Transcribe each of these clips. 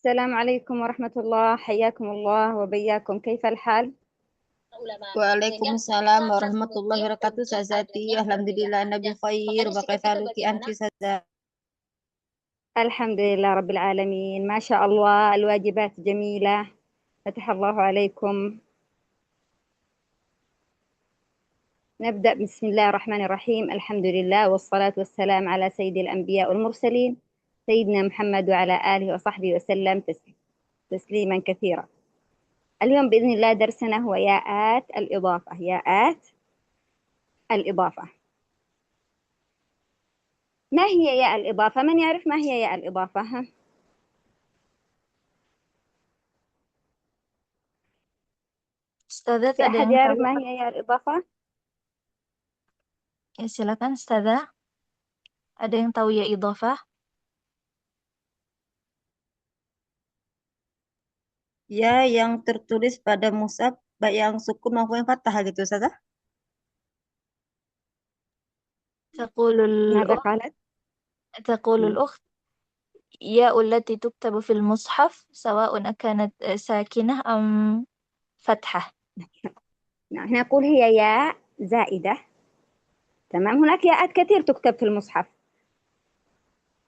السلام عليكم ورحمة الله، حياكم الله وبياكم، كيف الحال؟ Waalaikumsalam warahmatullahi wabarakatuh. Sazati, alhamdulillah nabi khair. Wa kaifaluki anti sada. الحمد لله رب العالمين، ما شاء الله، الواجبات جميلة، فتح الله عليكم. نبدأ بسم الله الرحمن الرحيم. الحمد لله والصلاة والسلام على سيد الأنبياء والمرسلين سيدنا محمد وعلى آله وصحبه وسلم تسليما كثيرا. اليوم بإذن الله درسنا هو ياءات الإضافة. ياءات الإضافة. ما هي ياء الإضافة؟ من يعرف ما هي ياء الإضافة؟ ها؟ Ustazah في ada أحد yang يعرف tahu? ما هي ياء الإضافة؟ Ya, silakan Ustazah. Ada yang tahu ya idhofah? Ya, yang tertulis pada mushaf baik yang sukun maupun yang fathah gitu, Ustazah. تقول ماذا الأخت قالت؟ تقول الأخت ياء التي تكتب في المصحف سواء كانت ساكنة أم فتحة. نعم، نقول هي ياء زائدة. تمام، هناك ياءات كثير تكتب في المصحف.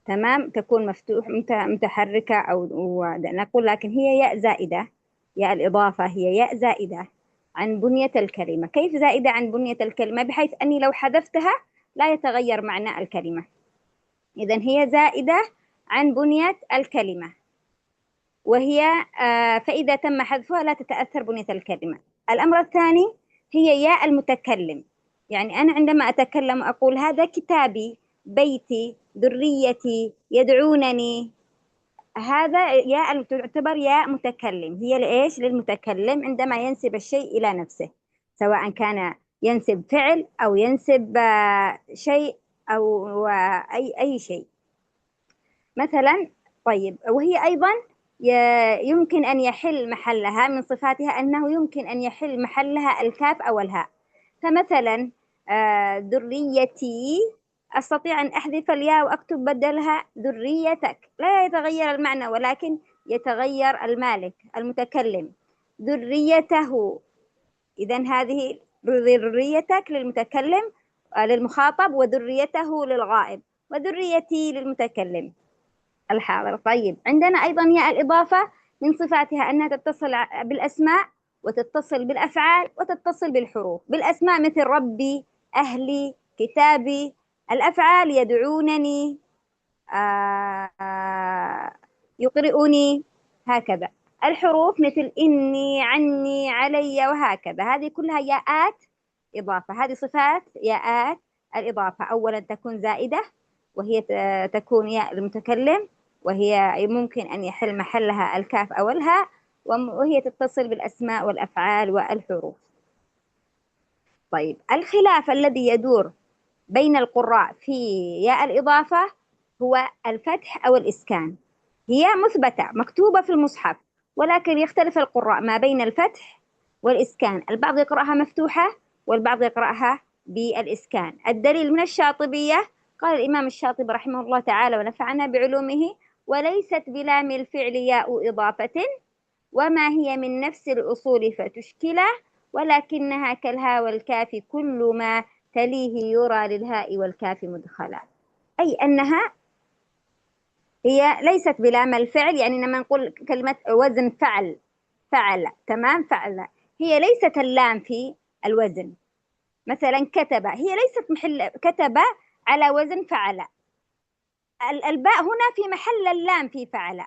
تمام، تكون مفتوح متحركة نقول لكن هي ياء زائدة. ياء الإضافة هي ياء زائدة عن بنية الكلمة. كيف زائدة عن بنية الكلمة؟ بحيث أني لو حذفتها لا يتغير معنى الكلمة. إذن هي زائدة عن بنية الكلمة، وهي فإذا تم حذفها لا تتأثر بنية الكلمة. الأمر الثاني هي ياء المتكلم. يعني أنا عندما أتكلم أقول هذا كتابي، بيتي، ذريتي، يدعونني، هذا ياء تعتبر ياء متكلم. هي لإيش؟ للمتكلم عندما ينسب الشيء إلى نفسه، سواء كان ينسب فعل أو ينسب شيء أو أي شيء مثلا. طيب، وهي أيضا يمكن أن يحل محلها من صفاتها أنه يمكن أن يحل محلها الكاف أو الهاء. فمثلا ذريتي، أستطيع أن أحذف الياء وأكتب بدلها ذريتك، لا يتغير المعنى ولكن يتغير المالك المتكلم. ذريته، إذن هذه ذريتك للمتكلم للمخاطب، وذريته للغائب، وذريتي للمتكلم الحاضر. طيب، عندنا أيضا ياء الإضافة من صفاتها أنها تتصل بالأسماء وتتصل بالأفعال وتتصل بالحروف. بالأسماء مثل ربي، أهلي، كتابي. الأفعال يدعونني، يقرئني، هكذا. الحروف مثل إني، عني، علي، وهكذا. هذه كلها ياءات إضافة. هذه صفات ياءات الإضافة. أولا تكون زائدة، وهي تكون ياء المتكلم، وهي ممكن أن يحل محلها الكاف أو الهاء، وهي تتصل بالأسماء والأفعال والحروف. طيب، الخلاف الذي يدور بين القراء في ياء الإضافة هو الفتح أو الإسكان. هي مثبتة مكتوبة في المصحف، ولكن يختلف القراء ما بين الفتح والإسكان. البعض يقرأها مفتوحة والبعض يقرأها بالإسكان. الدليل من الشاطبية، قال الإمام الشاطبي رحمه الله تعالى ونفعنا بعلومه: وليست بلام الفعل ياء إضافة، وما هي من نفس الأصول فتشكله، ولكنها كالهاء والكاف كل ما تليه يرى للهاء والكاف مدخلا. أي أنها هي ليست بلام الفعل. يعني لما نقول كلمة وزن فعل، فعل، تمام، فعل، هي ليست اللام في الوزن. مثلا كتب، هي ليست محل كتب على وزن فعل. الباء هنا في محل اللام في فعل.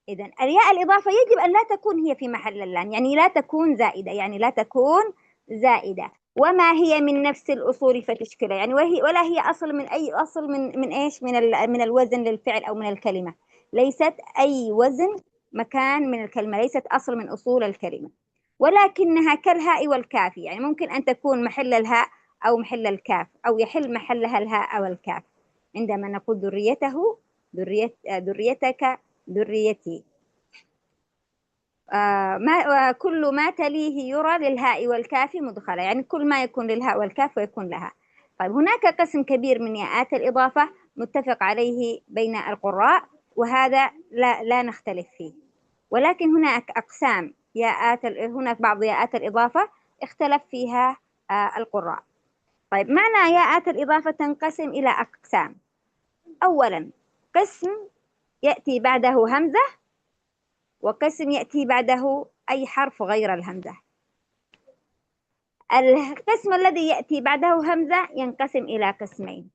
إذن الياء الإضافة يجب أن لا تكون هي في محل اللام، يعني لا تكون زائدة، يعني لا تكون زائدة. وما هي من نفس الأصول فتشكله، يعني ولا هي أصل من أي أصل من إيش، من الوزن للفعل أو من الكلمة. ليست أي وزن مكان من الكلمة، ليست أصل من أصول الكلمة، ولكنها كالهاء والكاف. يعني ممكن أن تكون محل الهاء أو محل الكاف، أو يحل محلها الهاء أو الكاف. عندما نقول ذريته، ذريتك، ذريتي. كل ما تليه يرى للهاء والكاف مدخلا، يعني كل ما يكون للهاء والكاف ويكون لها. طيب، هناك قسم كبير من ياءات الإضافة متفق عليه بين القراء، وهذا لا نختلف فيه. ولكن هناك أقسام هناك بعض ياءات الإضافة اختلف فيها القراء. طيب، معنى ياءات الإضافة تنقسم إلى أقسام. أولا، قسم يأتي بعده همزة، وقسم يأتي بعده أي حرف غير الهمزة. القسم الذي يأتي بعده همزة ينقسم إلى قسمين: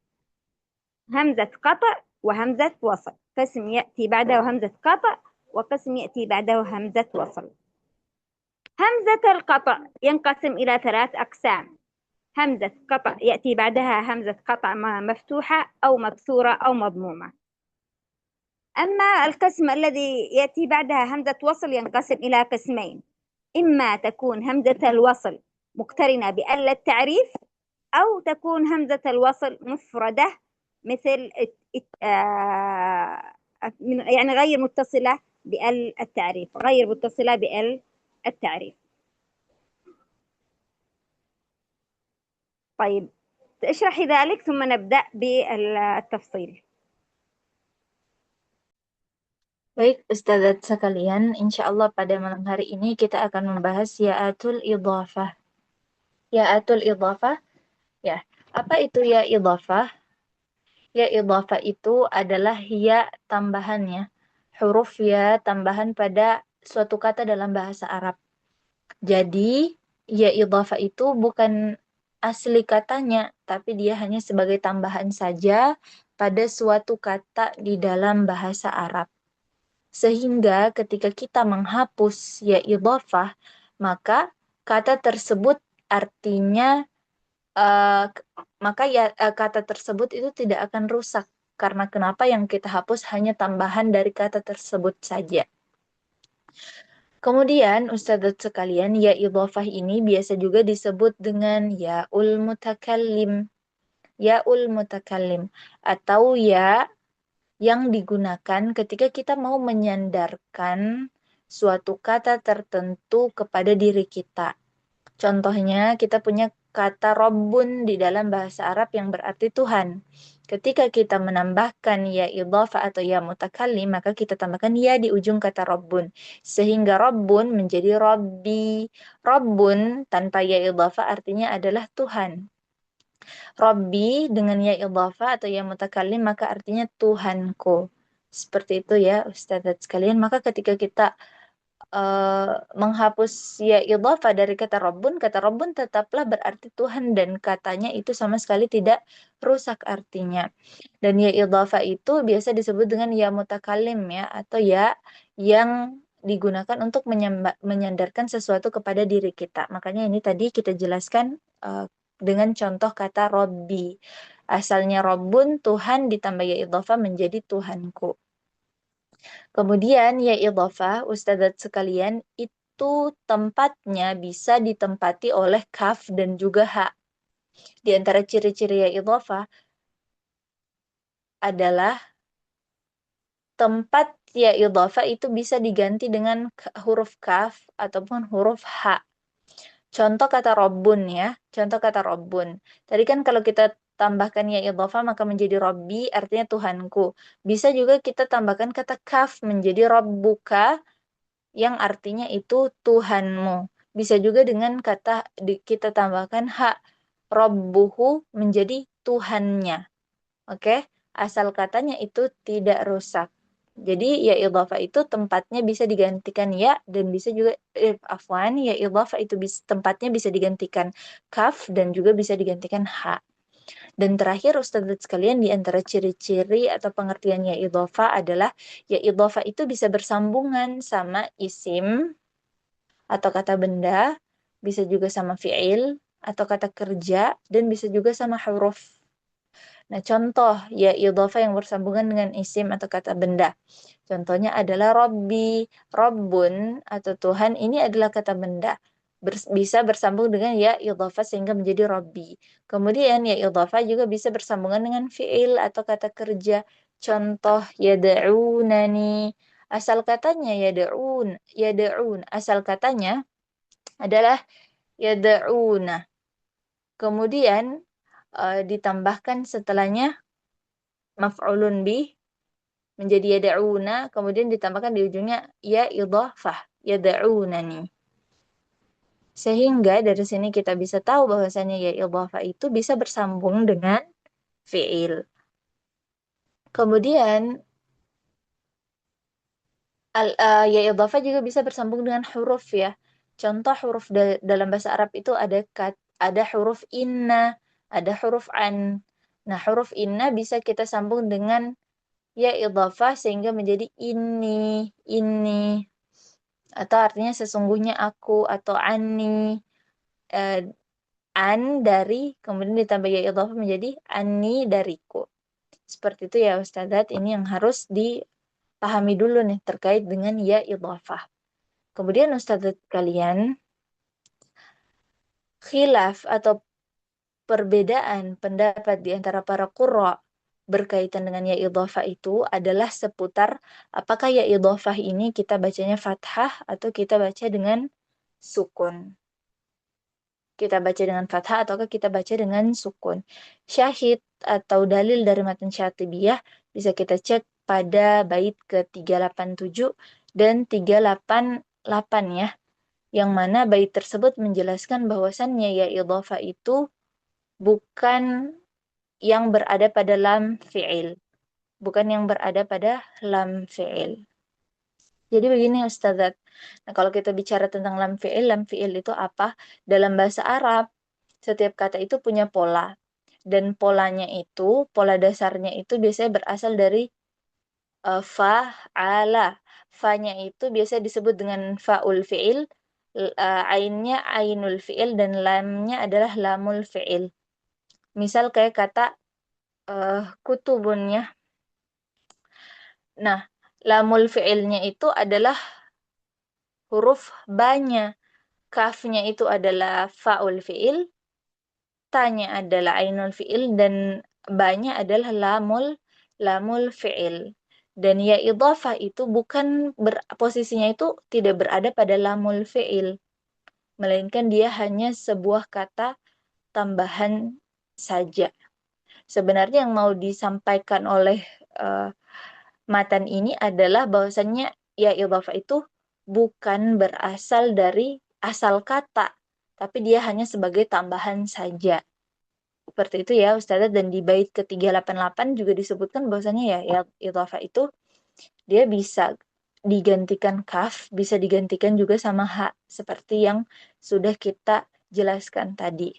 همزة قطع وهمزة وصل. قسم يأتي بعده همزة قطع، وقسم يأتي بعده همزة وصل. همزة القطع ينقسم إلى 3 أقسام: همزة قطع يأتي بعدها همزة قطع مفتوحة أو مكسورة أو مضمومة. أما القسم الذي يأتي بعدها همزة وصل ينقسم إلى قسمين: إما تكون همزة الوصل مقترنة بأل التعريف، أو تكون همزة الوصل مفردة مثل يعني غير متصلة بأل التعريف، غير متصلة بأل التعريف. طيب، اشرحي ذلك ثم نبدأ بالتفصيل. Baik, Ustadzat sekalian, insya Allah pada malam hari ini kita akan membahas ya'atul idhafah. Ya'atul idhafah, ya. Apa itu ya idhafah? Ya idhafah itu adalah ya tambahannya, huruf ya tambahan pada suatu kata dalam bahasa Arab. Jadi, ya idhafah itu bukan asli katanya, tapi dia hanya sebagai tambahan saja pada suatu kata di dalam bahasa Arab. Sehingga ketika kita menghapus ya idhafah, maka kata tersebut artinya kata tersebut itu tidak akan rusak. Karena kenapa yang kita hapus hanya tambahan dari kata tersebut saja. Kemudian Ustadzat sekalian, ya idhafah ini biasa juga disebut dengan ya'ul mutakallim. Ya'ul mutakallim atau ya yang digunakan ketika kita mau menyandarkan suatu kata tertentu kepada diri kita. Contohnya, kita punya kata Rabbun di dalam bahasa Arab yang berarti Tuhan. Ketika kita menambahkan ya idhafah atau ya mutakallim, maka kita tambahkan ya di ujung kata Rabbun. Sehingga Rabbun menjadi Rabbi. Rabbun tanpa ya idhafah artinya adalah Tuhan. Rabbi dengan ya idhafah atau ya mutakallim maka artinya Tuhanku. Seperti itu ya Ustadzat sekalian. Maka ketika kita menghapus ya idhafah dari kata Rabbun tetaplah berarti Tuhan dan katanya itu sama sekali tidak rusak artinya. Dan ya idhafah itu biasa disebut dengan ya mutakallim ya, atau ya yang digunakan untuk menyandarkan sesuatu kepada diri kita. Makanya ini tadi kita jelaskan dengan contoh kata Rabbi. Asalnya Rabbun, Tuhan, ditambah ya idhafah menjadi Tuhanku. Kemudian ya idhafah, Ustadzat sekalian, itu tempatnya bisa ditempati oleh kaf dan juga ha. Di antara ciri-ciri ya idhafah adalah tempat ya idhafah itu bisa diganti dengan huruf kaf ataupun huruf ha. Contoh kata Rabbun ya, contoh kata Rabbun. Tadi kan kalau kita tambahkan ya idhafah maka menjadi Rabbi artinya Tuhanku. Bisa juga kita tambahkan kata kaf menjadi Rabbuka yang artinya itu Tuhanmu. Bisa juga dengan kata kita tambahkan ha Rabbuhu menjadi Tuhannya. Oke? Asal katanya itu tidak rusak. Jadi ya idhafah itu tempatnya bisa digantikan ya dan bisa juga ya idhafah itu tempatnya bisa digantikan kaf dan juga bisa digantikan ha. Dan terakhir Ustadzat sekalian, di antara ciri-ciri atau pengertian ya idhafah adalah ya idhafah itu bisa bersambungan sama isim atau kata benda, bisa juga sama fi'il atau kata kerja, dan bisa juga sama huruf. Nah, contoh ya idhafah yang bersambungan dengan isim atau kata benda. Contohnya adalah Rabbi, Rabbun atau Tuhan, ini adalah kata benda. Bisa bersambung dengan ya idhafah sehingga menjadi Rabbi. Kemudian ya idhafah juga bisa bersambungan dengan fi'il atau kata kerja. Contoh yad'unani. Asal katanya yad'un. Asal katanya adalah yad'una. Kemudian ditambahkan setelahnya maf'ulun bih menjadi yad'una, kemudian ditambahkan di ujungnya ya idhafah, yad'unani. Sehingga dari sini kita bisa tahu bahwasanya ya idhafah itu bisa bersambung dengan fi'il. Kemudian ya idhafah juga bisa bersambung dengan huruf ya. Contoh huruf dalam bahasa Arab itu ada huruf inna, ada huruf an. Nah, huruf inna bisa kita sambung dengan ya idhafah sehingga menjadi ini. Atau artinya sesungguhnya aku atau ani. Eh, an dari kemudian ditambah ya idhafah menjadi ani dariku. Seperti itu ya Ustadzat, ini yang harus dipahami dulu nih terkait dengan ya idhafah. Kemudian Ustadzat kalian, khilaf atau perbedaan pendapat di antara para qurra berkaitan dengan ya idhafah itu adalah seputar apakah ya idhafah ini kita bacanya fathah atau kita baca dengan sukun. Kita baca dengan fathah ataukah kita baca dengan sukun. Syahid atau dalil dari matan Syatibiyah bisa kita cek pada bait ke-387 dan 388 ya. Yang mana bait tersebut menjelaskan bahwasannya ya idhafah itu bukan yang berada pada lam fi'il. Bukan yang berada pada lam fi'il. Jadi begini Ustazat. Nah, kalau kita bicara tentang lam fi'il itu apa? Dalam bahasa Arab, setiap kata itu punya pola. Dan polanya itu, pola dasarnya itu biasanya berasal dari fa'ala. Fa-nya itu biasa disebut dengan fa'ul fi'il, ainnya ainul fi'il, dan lamnya adalah lamul fi'il. Misal kayak kata kutubun ya. Nah, lamul fi'ilnya itu adalah huruf ba-nya. Kafnya itu adalah fa'ul fi'il, ta-nya adalah ainul fi'il, dan ba-nya adalah lamul fi'il. Dan ya idhafah itu bukan posisinya itu tidak berada pada lamul fi'il, melainkan dia hanya sebuah kata tambahan saja. Sebenarnya yang mau disampaikan oleh matan ini adalah bahwasannya ya idhafah itu bukan berasal dari asal kata, tapi dia hanya sebagai tambahan saja. Seperti itu ya Ustazah, dan di bait ke-388 juga disebutkan bahwasannya ya idhafah itu dia bisa digantikan kaf, bisa digantikan juga sama ha, seperti yang sudah kita jelaskan tadi.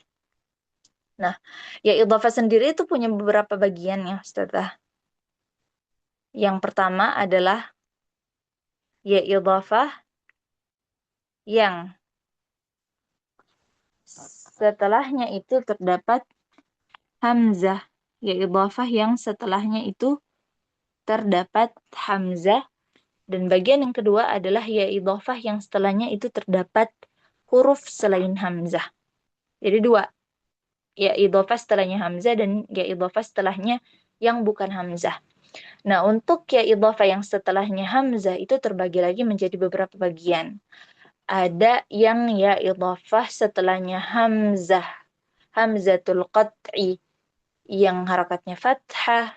Nah, ya idhafah sendiri itu punya beberapa bagian ya Ustazah. Yang pertama adalah ya idhafah yang setelahnya itu terdapat hamzah. Ya idhafah yang setelahnya itu terdapat hamzah. Dan bagian yang kedua adalah ya idhafah yang setelahnya itu terdapat huruf selain hamzah. Jadi dua. Ya idhafah setelahnya hamzah dan ya idhafah setelahnya yang bukan hamzah. Nah, untuk ya idhafah yang setelahnya hamzah itu terbagi lagi menjadi beberapa bagian. Ada yang ya idhafah setelahnya hamzah, hamzatul qat'i yang harakatnya fathah.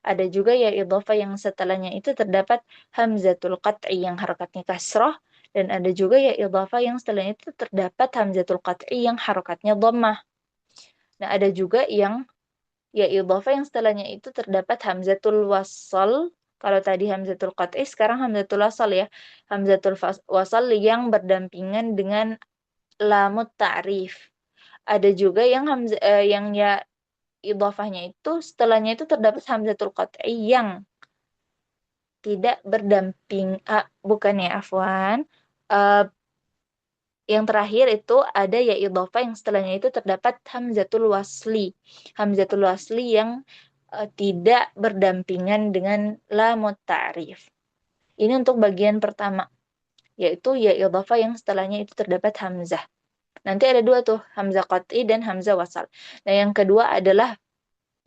Ada juga ya idhafah yang setelahnya itu terdapat hamzatul qat'i yang harakatnya kasrah, dan ada juga ya idhafah yang setelahnya itu terdapat hamzatul qat'i yang harakatnya dhammah. Nah, ada juga yang ya idhafah yang setelahnya itu terdapat hamzatul wasal. Kalau tadi hamzatul qat'i, sekarang hamzatul wasal ya. Hamzatul wasal yang berdampingan dengan lamut ta'rif. Ada juga yang yang ya idhafahnya itu setelahnya itu terdapat hamzatul qat'i yang tidak berdamping, bukan ya afwan. Yang terakhir itu ada ya idhafah yang setelahnya itu terdapat hamzatul wasli. Hamzatul wasli yang tidak berdampingan dengan lamut ta'rif. Ini untuk bagian pertama, yaitu ya idhafah yang setelahnya itu terdapat hamzah. Nanti ada dua tuh, hamzah qat'i dan hamzah wasal. Nah, yang kedua adalah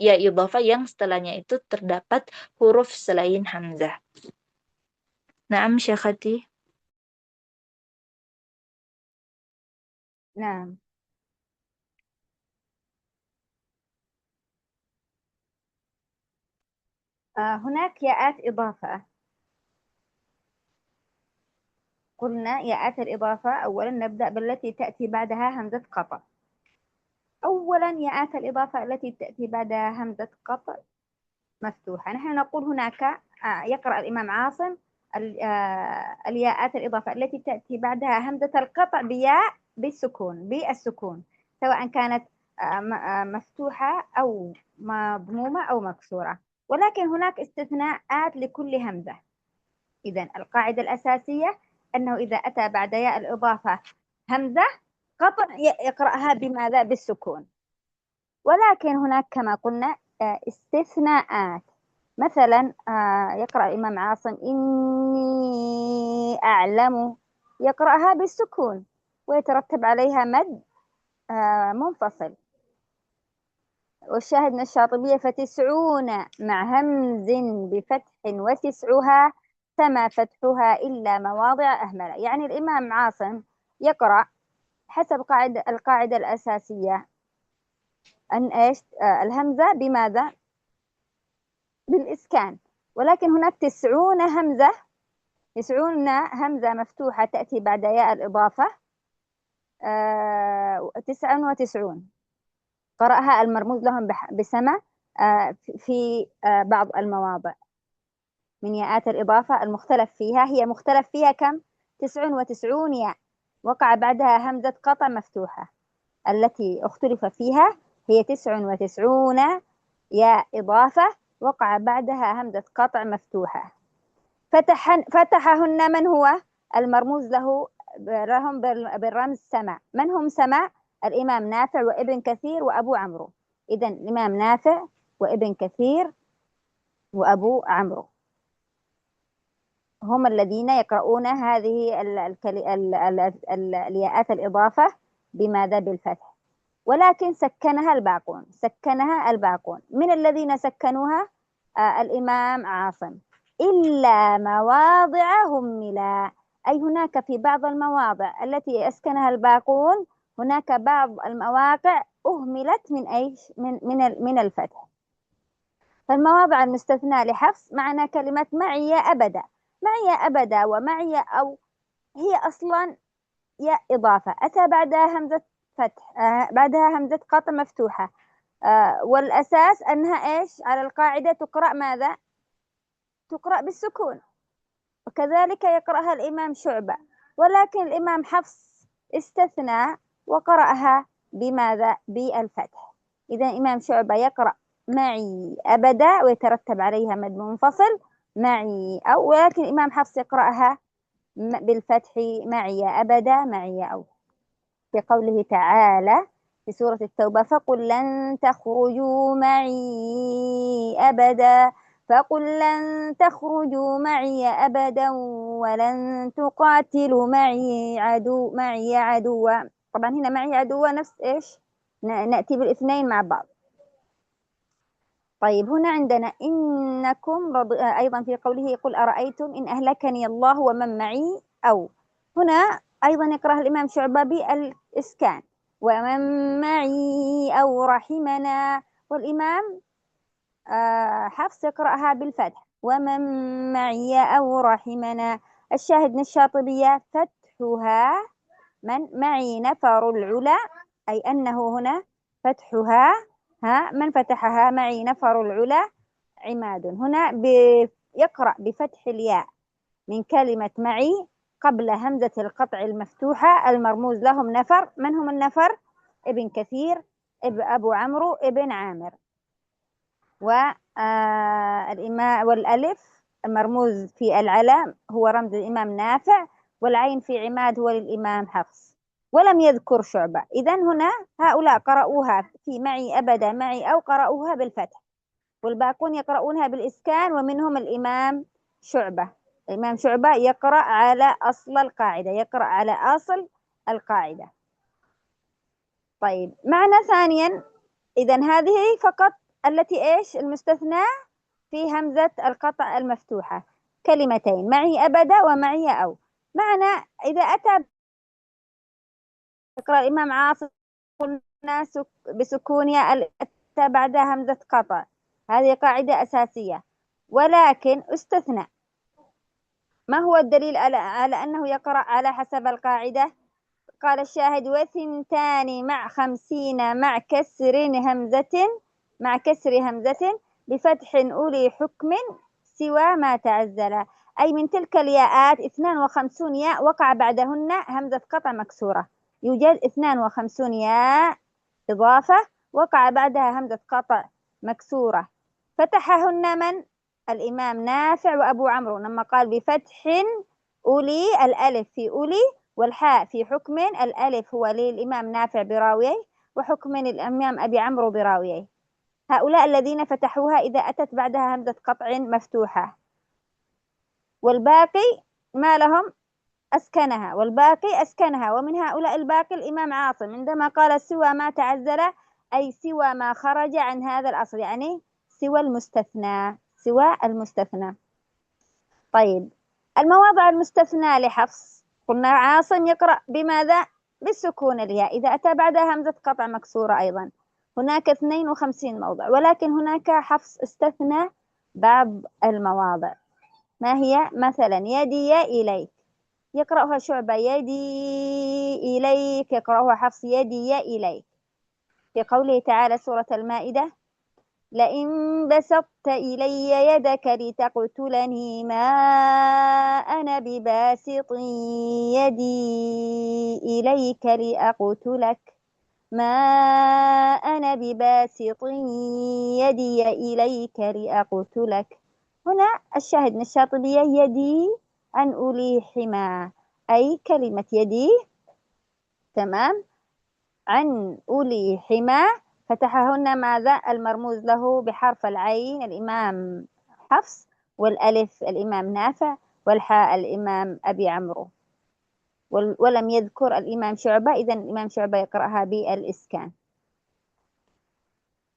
ya idhafah yang setelahnya itu terdapat huruf selain hamzah. Naam Syekhati. Nah, هناك ياءات إضافة. قلنا ياءات الإضافة أولا نبدأ بالتي تأتي بعدها همزة قطع. أولا ياءات الإضافة التي تأتي بعدها همزة قطع مفتوحة. نحن نقول هناك يقرأ الإمام عاصم الياءات الإضافة التي تأتي بعدها همزة القطع بياء بالسكون، سواء كانت مفتوحة أو مضمومة أو مكسورة، ولكن هناك استثناءات لكل همزة. إذن القاعدة الأساسية أنه إذا أتى بعد ياء الإضافة همزة قطع يقرأها بماذا؟ بالسكون. ولكن هناك كما قلنا استثناءات. مثلا يقرأ الإمام عاصم إني أعلم، يقرأها بالسكون ويترتب عليها مد منفصل. والشاهد من الشاطبية فتسعون مع همز بفتح وتسعها سما فتحها إلا مواضع أهملة. يعني الإمام عاصم يقرأ حسب القاعدة الأساسية أن إيش الهمزة بماذا؟ بالإسكان، ولكن هناك 90 همزة مفتوحة تأتي بعد ياء الإضافة 99 قرأها المرموز لهم بسما في بعض المواضع من ياءات الإضافة المختلف فيها. هي مختلف فيها كم؟ 99 ياء وقع بعدها همزة قطع مفتوحة. التي اختلف فيها هي 99 ياء إضافة وقع بعدها همزة قطع مفتوحة. فتحهن من هو المرموز لهم بالرمز سما. من هم سما؟ الإمام نافع وابن كثير وأبو عمرو. إذن الإمام نافع وابن كثير وأبو عمرو هم الذين يقرؤون هذه الياءات الإضافة بماذا؟ بالفتح. ولكن سكنها الباقون. من الذين سكنوها؟ الإمام عاصم، إلا مواضع هملا، أي هناك في بعض المواضع التي أسكنها الباقون هناك بعض المواقع أهملت من أيش؟ من الفتح. فالمواضع المستثناة لحفص معنى كلمة معي أبدا. معي أبدا ومعي أو هي أصلا ياء إضافة أتى بعدها همزة فتح بعدها همزة قطع مفتوحة والأساس أنها إيش؟ على القاعدة تقرأ ماذا؟ تقرأ بالسكون. وكذلك يقرأها الإمام شعبة، ولكن الإمام حفص استثنى وقرأها بماذا؟ بالفتح. إذا الإمام شعبة يقرأ معي أبدا ويترتب عليها مد منفصل معي أو، ولكن الإمام حفص يقرأها بالفتح معي أبدا معي أو. في قوله تعالى في سورة التوبة فقل لن تخرجوا معي أبدا، فقل لن تخرجوا معي أبدا ولن تقاتلوا معي عدوا. طبعا هنا معي عدوا نفس إيش؟ نأتي بالاثنين مع بعض. طيب هنا عندنا إنكم أيضا في قوله قل أرأيتم إن أهلكني الله ومن معي أو. هنا أيضا يقرأ الإمام شعبة بالإسكان ومن معي أو رحمنا، والإمام حفص يقرأها بالفتح ومن معي أو رحمنا. الشاهد من الشاطبية فتحها من معي نفر العلا، أي أنه هنا فتحها من فتحها معي نفر العلا عماد. هنا يقرأ بفتح الياء من كلمة معي قبل همزة القطع المفتوحة المرموز لهم نفر. من هم النفر؟ ابن كثير أبو عمرو ابن عامر. والألف المرموز في العلام هو رمز الإمام نافع، والعين في عماد هو للإمام حفص، ولم يذكر شعبة. إذن هنا هؤلاء قرأوها في معي أبدا معي أو قرأوها بالفتح، والباقون يقرؤونها بالإسكان، ومنهم الإمام شعبة. الإمام شعبة يقرأ على أصل القاعدة، يقرأ على أصل القاعدة. طيب معنى ثانيا، إذن هذه فقط التي إيش المستثنى في همزة القطع المفتوحة كلمتين معي أبدا ومعي أو. معنى إذا أتى يقرأ الإمام عاصم بسكون ياء أتى بعدها همزة قطع، هذه قاعدة أساسية. ولكن استثنى. ما هو الدليل على أنه يقرأ على حسب القاعدة؟ قال الشاهد: وثنتان مع 50 مع كسر همزة بفتح أولي حكم سوى ما تعزل. أي من تلك الياءات 52 ياء وقع بعدهن همزة قطع مكسورة. يوجد 52 ياء إضافة وقع بعدها همزة قطع مكسورة، فتحهن من؟ الإمام نافع وأبو عمرو لما قال بفتح أولي، الألف في أولي والحاء في حكم. الألف هو للإمام نافع براويه، وحكم الإمام أبي عمرو براويه. هؤلاء الذين فتحوها إذا أتت بعدها همزة قطع مفتوحة. والباقي ما لهم؟ أسكنها، والباقي أسكنها. ومن هؤلاء الباقي الإمام عاصم عندما قال سوى ما تعزل، أي سوى ما خرج عن هذا الأصل، يعني سوى المستثنى، سوى المستثنى. طيب، المواضع المستثنى لحفص قلنا عاصم يقرأ بماذا؟ بالسكون الياء إذا أتى بعدها همزة قطع مكسورة. أيضا هناك 52 موضع، ولكن هناك حفص استثنى بعض المواضع. ما هي؟ مثلا يدي إليك يقرأها شعبة يدي إليك، يقرأها حفص يدي إليك. في قوله تعالى سورة المائدة: لئن بسطت إلي يدك لتقتلني ما أنا بباسط يدي إليك لأقتلك، ما أنا بباسط يدي إليك لأقتلك. هنا الشاهد من الشاطبية يدي عن أولي حما، أي كلمة يدي تمام عن أولي حما فتحهن ماذا؟ المرموز له بحرف العين الإمام حفص، والألف الإمام نافع، والحاء الإمام أبي عمرو، ولم يذكر الإمام شعبة، إذن الإمام شعبة يقرأها بالإسكان.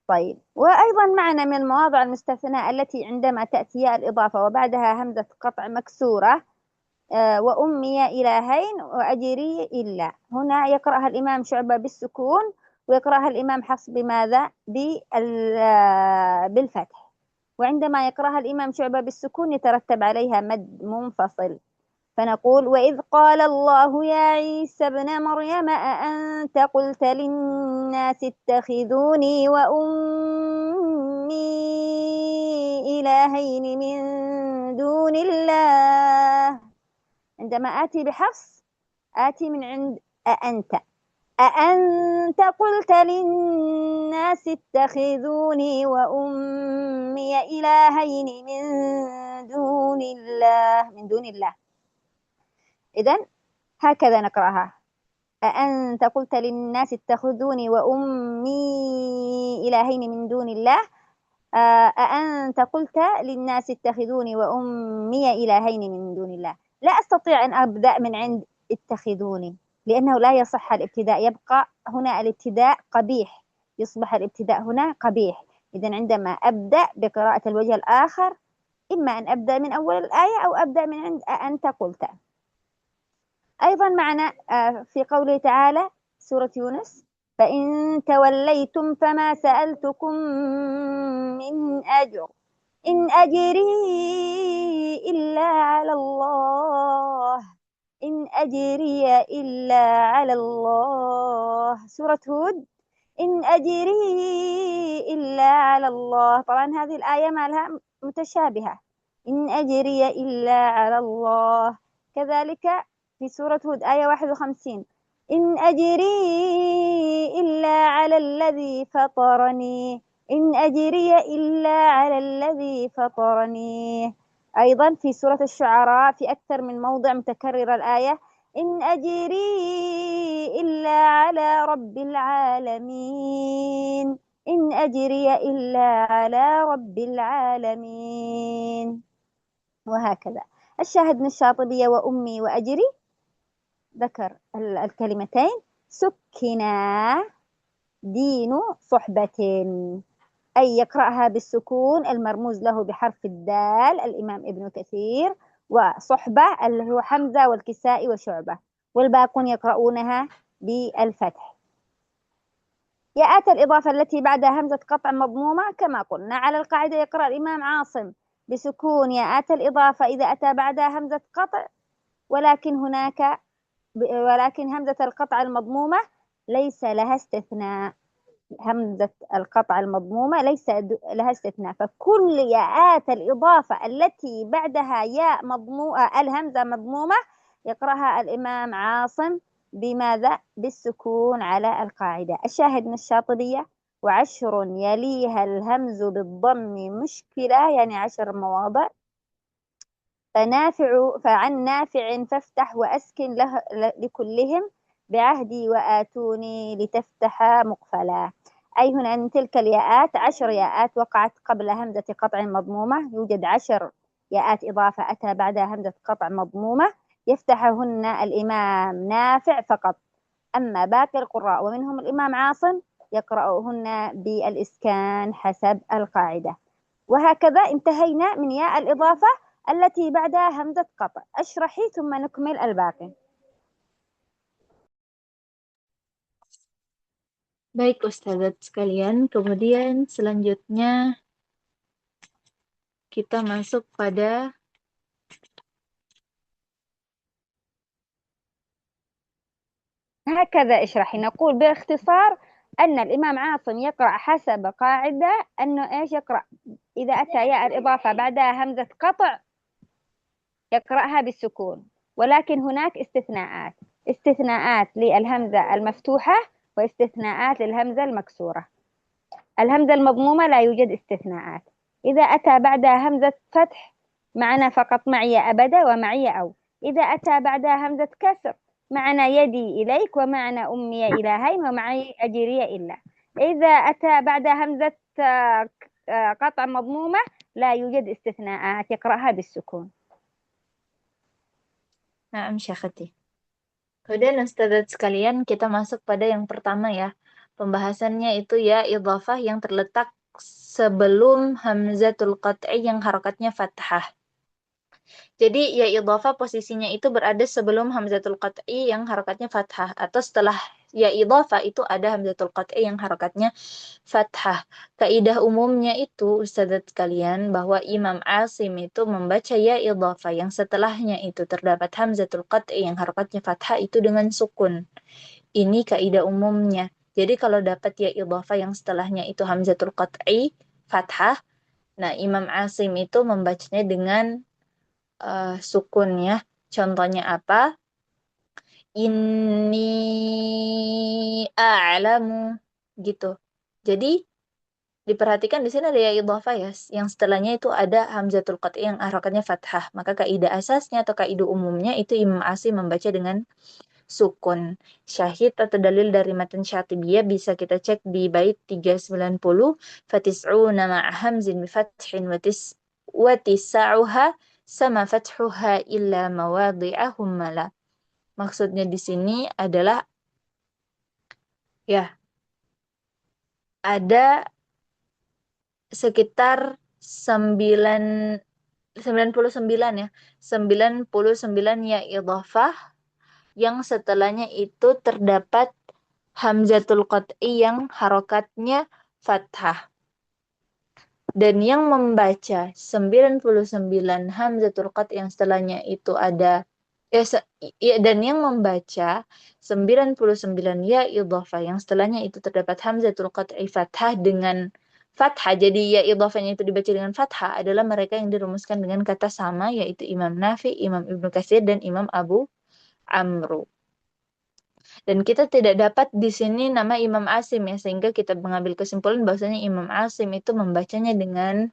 طيب، وأيضا معنا من المواضع المستثناء التي عندما تأتي الإضافة وبعدها همزة قطع مكسورة: وأمي إلهين وأجري إلا. هنا يقرأها الإمام شعبة بالسكون، ويقرأها الإمام حفص بماذا؟ بالفتح. وعندما يقرأها الإمام شعبة بالسكون يترتب عليها مد منفصل، فنقول: وإذ قال الله يا عيسى ابن مريم أأنت قلت للناس اتخذوني وأمي إلهين من دون الله. عندما آتي بحفص آتي من عند أأنت قلت للناس اتخذوني وأمي إلهين من دون الله. إذن هكذا نقرأها: أأنت قلت للناس اتخذوني وأمي إلهين من دون الله. أأنت قلت للناس اتخذوني وأمي إلهين من دون الله. لا أستطيع أن أبدأ من عند اتخذوني لأنه لا يصح الابتداء، يبقى هنا الابتداء قبيح، يصبح الابتداء هنا قبيح. إذن عندما أبدأ بقراءة الوجه الآخر إما أن أبدأ من أول الآية أو أبدأ من عند أأنت قلت. أيضا معنا في قوله تعالى سورة يونس: فإن توليتم فما سألتكم من أجر إن أجري إلا على الله، إن أجري إلا على الله. سورة هود: إن أجري إلا على الله. طبعا هذه الآية ما لها متشابهة، إن أجري إلا على الله. كذلك في سورة هود آية 51: إن أجري إلا على الذي فطرني، إن أجري إلا على الذي فطرني. أيضا في سورة الشعراء في أكثر من موضع متكرر الآية: إن أجري إلا على رب العالمين، إن أجري إلا على رب العالمين. وهكذا. الشاهد من الشاطبية وأمي وأجري ذكر الكلمتين سكنا دين صحبة، أي يقرأها بالسكون المرموز له بحرف الدال الإمام ابن كثير، وصحبة اللي هو حمزة والكسائي وشعبة، والباقون يقرؤونها بالفتح. ياءات الإضافة التي بعدها همزة قطع مضمومة كما قلنا على القاعدة يقرأ الإمام عاصم بسكون ياءات الإضافة إذا أتى بعدها همزة قطع، ولكن همزة القطع المضمومة ليس لها استثناء. همزة القطع المضمومة ليس لها استثناء، فكل ياءات الإضافة التي بعدها ياء مضمومة الهمزة مضمومة يقرأها الإمام عاصم بماذا؟ بالسكون على القاعدة. الشاهد من الشاطبية: وعشر يليها الهمز بالضم مشكلة، يعني 10 مواضع. فعن نافع فافتح وأسكن لكلهم بعهدي وآتوني لتفتح مقفلا. أي هنا أن تلك الياءات 10 ياءات وقعت قبل همزة قطع مضمومة. يوجد 10 ياءات إضافة أتى بعدها همزة قطع مضمومة يفتحهن الإمام نافع فقط، أما باقي القراء ومنهم الإمام عاصم يقرأهن بالإسكان حسب القاعدة. وهكذا انتهينا من ياء الإضافة التي بعدها همزة قطع. اشرحي ثم نكمل الباقي. Baik Ustazat sekalian, kemudian selanjutnya kita masuk pada هكذا اشرحي. نقول باختصار أن الإمام عاصم يقرأ حسب قاعدة أنه إيش يقرأ إذا أتى ياء الإضافة بعدها همزة قطع يقرأها بالسكون، ولكن هناك استثناءات للهمزة المفتوحة واستثناءات للهمزة المكسورة. الهمزة المضمومة لا يوجد استثناءات. إذا أتى بعدها همزة فتح معنى فقط معي أبدا ومعي أو. إذا أتى بعدها همزة كسر معنى يدي إليك ومعنى أمي إلهين ومعي أجري إلا. إذا أتى بعدها همزة قطع مضمومة لا يوجد استثناءات، يقرأها بالسكون. Nah, Syakhati. Kemudian Ustazat sekalian, kita masuk pada yang pertama ya. Pembahasannya itu ya idhafah yang terletak sebelum hamzatul qat'i yang harakatnya fathah. Jadi ya idhafah posisinya itu berada sebelum hamzatul qat'i yang harakatnya fathah, atau setelah ya idhafah itu ada hamzatul qat'i yang harakatnya fathah. Kaidah umumnya itu Ustazat sekalian bahwa Imam Asim itu membaca ya idhafah yang setelahnya itu terdapat hamzatul qat'i yang harakatnya fathah itu dengan sukun. Ini kaidah umumnya. Jadi kalau dapat ya idhafah yang setelahnya itu hamzatul qat'i fathah, nah Imam Asim itu membacanya dengan sukun ya. Contohnya apa? Inni a'lamu gitu. Jadi diperhatikan di sini ada ya idhafah ya, yang setelahnya itu ada hamzatul qat'i yang harakatnya fathah. Maka kaidah asasnya atau kaidah umumnya itu Imam Asim membaca dengan sukun. Syahid atau dalil dari matan Syatibiyah bisa kita cek di bait 390. Fatis'una ma'a hamzin bifathin wa tis'uha sama fathuha illa mawadhi'a hummala. Maksudnya di sini adalah ya ada sekitar 99 ya. 99 ya idhafah yang setelahnya itu terdapat hamzatul qat'i yang harokatnya fathah. Dan yang membaca 99 hamzatul qat'i yang setelahnya itu ada dan yang membaca 99 ya idhafah yang setelahnya itu terdapat hamzatul qat'i fathah dengan fathah. Jadi ya idhafahnya itu dibaca dengan fathah adalah mereka yang dirumuskan dengan kata sama, yaitu Imam Nafi, Imam Ibnu Katsir, dan Imam Abu Amru. Dan kita tidak dapat di sini nama Imam Asim ya, sehingga kita mengambil kesimpulan bahwasanya Imam Asim itu membacanya dengan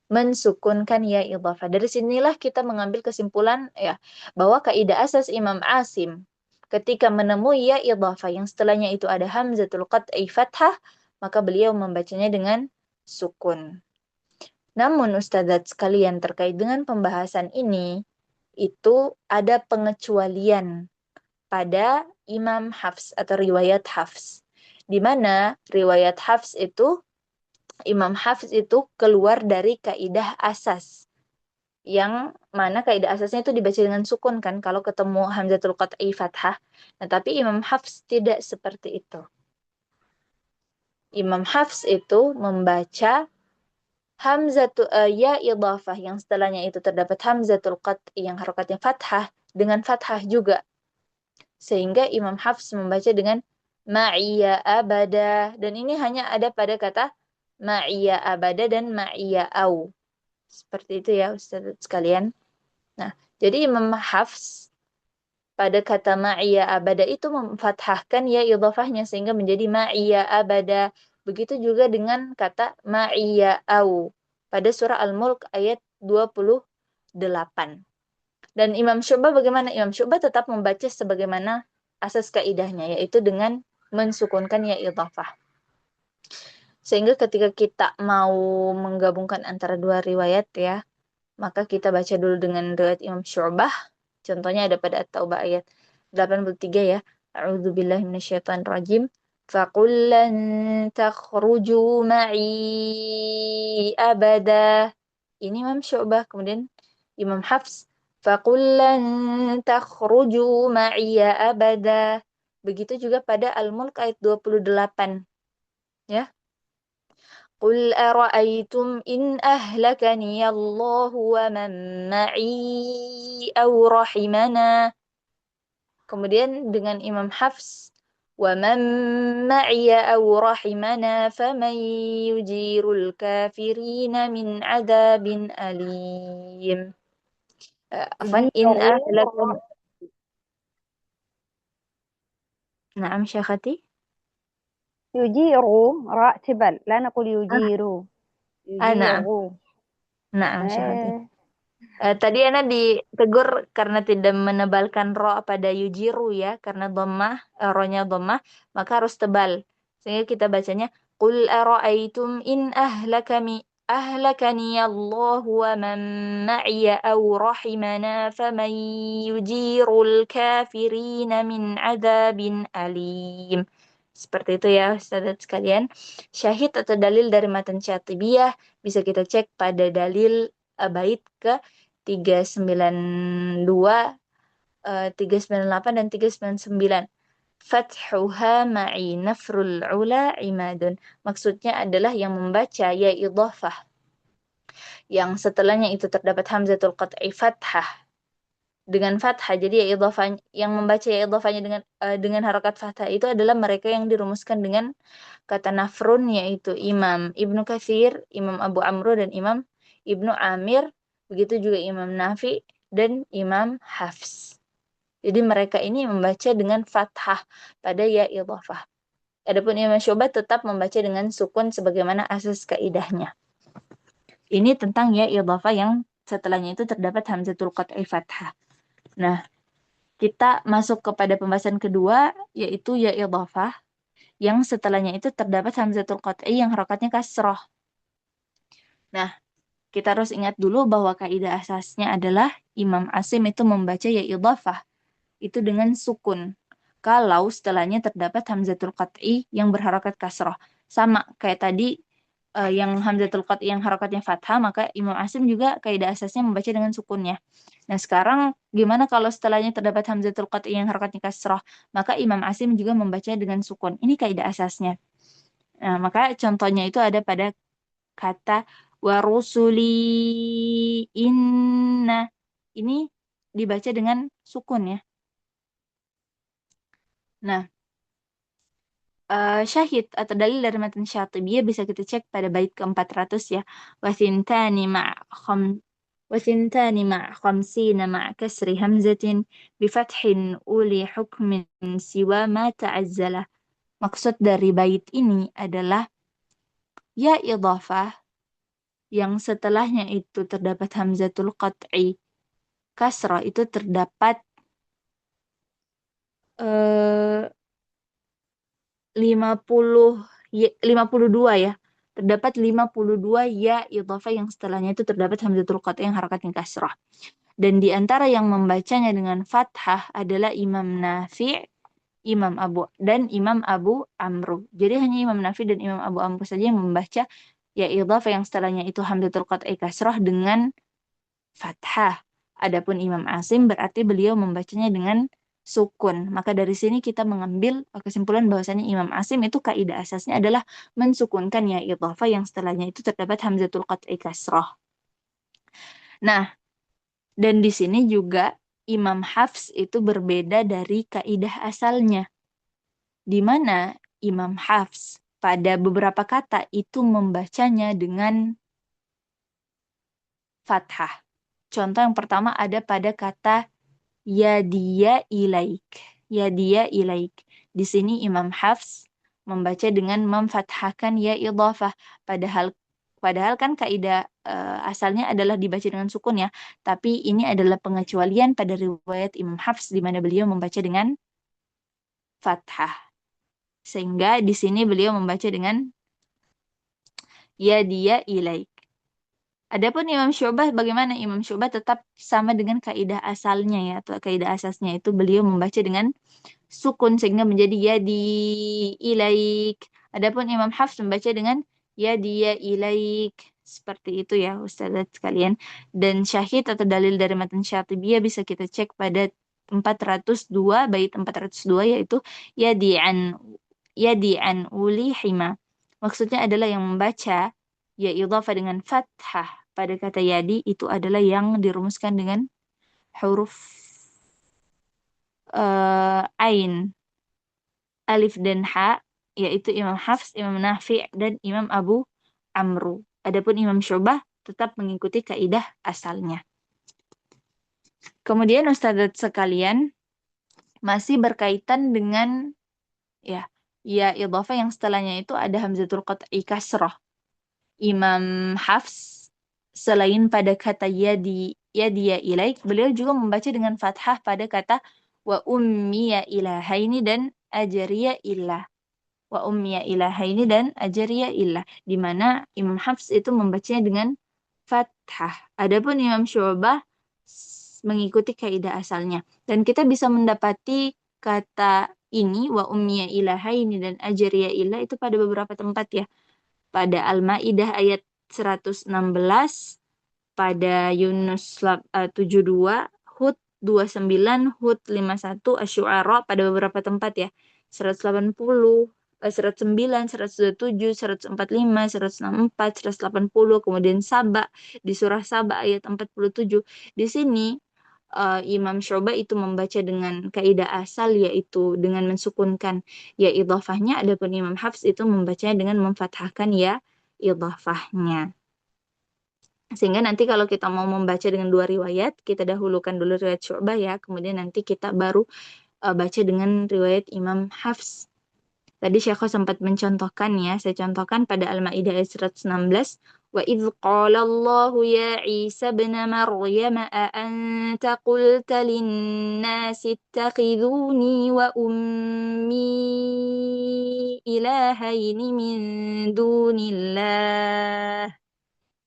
mensukunkan ya idhafah. Dari sinilah kita mengambil kesimpulan ya bahwa kaidah asas Imam Asim ketika menemui ya idhafah yang setelahnya itu ada hamzatul qat'i fathah, maka beliau membacanya dengan sukun. Namun Ustazat sekalian, terkait dengan pembahasan ini itu ada pengecualian pada Imam Hafs atau riwayat Hafs, di mana riwayat Hafs itu Imam Hafs itu keluar dari kaidah asas, yang mana kaidah asasnya itu dibaca dengan sukun kan kalau ketemu hamzatul qat'i fathah. Nah, tapi Imam Hafs tidak seperti itu. Imam Hafs itu membaca ya idhafah yang setelahnya itu terdapat hamzatul qat'i yang harokatnya fathah dengan fathah juga. Sehingga Imam Hafs membaca dengan ma'iyya abada. Dan ini hanya ada pada kata ma'iyya abada dan ma'iyya au. Seperti itu ya Ustaz sekalian. Nah, jadi Imam Hafs pada kata ma'iyya abada itu memfathahkan ya idhafahnya sehingga menjadi ma'iyya abada. Begitu juga dengan kata ma'iyya au pada surah Al-Mulk ayat 28. Dan Imam Syu'bah bagaimana? Imam Syu'bah tetap membaca sebagaimana asas kaidahnya, yaitu dengan mensukunkan ya idhafah. Sehingga ketika kita mau menggabungkan antara dua riwayat ya, maka kita baca dulu dengan riwayat Imam Syu'bah. Contohnya ada pada At-Taubah ayat 83 ya. A'udzubillahi minasyaitonirrajim. Faqul lan takhruju ma'i abada. Ini Imam Syu'bah. Kemudian Imam Hafs. Faqul lan takhruju ma'iya abada. Begitu juga pada Al-Mulk ayat 28. Ya. Qul ara'aytum in ahlakani Allahu wa man ma'i aw rahimana. Kemudian dengan Imam Hafs wa man ma'iya aw rahimana faman yujirul kafirina min adabin alim. Afwan in ahlakan. Naam Syakhati. يجيروا راء تبل لا نقول يجيروا Naam. يجيروا Naam Syakhati. Tadi Ana ditegur karena tidak menebalkan ro pada yujiru ya, karena dhammah, ro-nya dhammah, maka harus tebal. Sehingga kita bacanya qul ara'aytum in ahlakani Allahu wa man ma'iya aw rahimana faman yujirul kafirina min adzabin alim. Seperti itu ya Ustaz sekalian. Syahid atau dalil dari matan Syatibiyah bisa kita cek pada dalil bait ke 392, 398 dan 399. Fathuha ma'i nafrul ula imadun. Maksudnya adalah yang membaca ya idhafah yang setelahnya itu terdapat hamzatul qat'i fathah dengan fathah. Jadi ya idhafah yang membaca ya idhafahnya dengan harakat fathah itu adalah mereka yang dirumuskan dengan kata nafrun, yaitu Imam Ibnu Katsir, Imam Abu Amru dan Imam Ibnu Amir, begitu juga Imam Nafi dan Imam Hafs. Jadi mereka ini membaca dengan fathah pada ya idhafah. Adapun Imam Syu'bah tetap membaca dengan sukun sebagaimana asas kaidahnya. Ini tentang ya idhafah yang setelahnya itu terdapat hamzatul qat'i fathah. Nah, kita masuk kepada pembahasan kedua, yaitu ya idhafah yang setelahnya itu terdapat hamzatul qat'i yang harokatnya kasroh. Nah, kita harus ingat dulu bahwa kaidah asasnya adalah Imam Asim itu membaca ya idhafah itu dengan sukun. Kalau setelahnya terdapat hamzatul qat'i yang berharokat kasroh. Sama kayak tadi yang hamzatul qat'i yang harokatnya fathah, maka Imam Asim juga kaidah asasnya membaca dengan sukunnya. Nah, sekarang gimana kalau setelahnya terdapat hamzatul qat'i yang harokatnya kasroh? Maka Imam Asim juga membaca dengan sukun. Ini kaidah asasnya. Nah, maka contohnya itu ada pada kata warusuli inna. Ini dibaca dengan sukun ya. Nah, syahid atau dalil dari matan Syatibiyah bisa kita cek pada bait ke-400 ya. Wasintani ma' khamsina ma' kasri hamzatin bifathin uli hukmin siwa ma ta'azzala. Maksud dari bait ini adalah ya idhafah yang setelahnya itu terdapat hamzatul qat'i kasrah itu terdapat 52 ya. Terdapat 52 ya idhafah yang setelahnya itu terdapat hamzatul qat'i yang harakatnya kasrah. Dan di antara yang membacanya dengan fathah adalah Imam Nafi', Imam Abu Amru. Jadi hanya Imam Nafi' dan Imam Abu Amru saja yang membaca ya idhafah yang setelahnya itu hamzatul qat'i kasrah dengan fathah. Adapun Imam Asim berarti beliau membacanya dengan sukun. Maka dari sini kita mengambil kesimpulan bahwasanya Imam Asim itu kaidah asasnya adalah mensukunkan ya idhofah yang setelahnya itu terdapat hamzatul qat'i kasrah. Nah, dan di sini juga Imam Hafs itu berbeda dari kaidah asalnya, di mana Imam Hafs pada beberapa kata itu membacanya dengan fathah. Contoh yang pertama ada pada kata ya dia ilaik. Ya dia ilaik. Di sini Imam Hafs membaca dengan memfathahkan ya idhafah. Padahal kan kaidah asalnya adalah dibaca dengan sukun ya. Tapi ini adalah pengecualian pada riwayat Imam Hafs di mana beliau membaca dengan fathah. Sehingga di sini beliau membaca dengan ya dia ilaik. Adapun Imam Syu'bah bagaimana? Imam Syu'bah tetap sama dengan kaidah asalnya ya, atau kaidah asasnya itu beliau membaca dengan sukun sehingga menjadi yadi ilaik. Adapun Imam Hafs membaca dengan yadi ya ilaik. Seperti itu ya Ustazat sekalian. Dan syahid atau dalil dari matan Syatibiyah bisa kita cek pada 402, bait 402 yaitu yadi an uli hima. Maksudnya adalah yang membaca ya idhafah dengan fathah pada kata yadi itu adalah yang dirumuskan dengan huruf ain, alif dan ha, yaitu Imam Hafs, Imam Nafi' dan Imam Abu Amru. Adapun Imam Syu'bah tetap mengikuti kaidah asalnya. Kemudian Ustadzat sekalian masih berkaitan dengan ya idhafah yang setelahnya itu ada hamzatul qat'i kasrah. Imam Hafs selain pada kata yadi ya ilaik, beliau juga membaca dengan fathah pada kata wa ummiya ilahaini dan ajriya illah. Wa ummiya ilahaini dan ajriya illah, di mana Imam Hafs itu membacanya dengan fathah. Adapun Imam Syu'bah mengikuti kaidah asalnya. Dan kita bisa mendapati kata ini wa ummiya ilahaini dan ajriya illah itu pada beberapa tempat ya. Pada Al-Maidah ayat 116, pada Yunus 72, Hud 29, Hud 51, Asy-Syu'ara pada beberapa tempat ya. 180, 109, 127, 145, 164, 180, kemudian Saba di surah Saba ayat 47. Di sini Imam Syu'bah itu membaca dengan kaidah asal yaitu dengan mensukunkan ya idhafahnya, adapun Imam Hafs itu membacanya dengan memfathahkan ya idhafahnya. Sehingga nanti kalau kita mau membaca dengan dua riwayat, kita dahulukan dulu riwayat Syu'bah ya, kemudian nanti kita baru baca dengan riwayat Imam Hafs. Tadi Syekh sempat mencontohkan ya, saya contohkan pada Al-Maidah ayat 116, wa idz qala Allahu ya Isa ibn Maryam a anta qulta lin-nasi ittakhiduni wa ummi ilahaini min dunillah.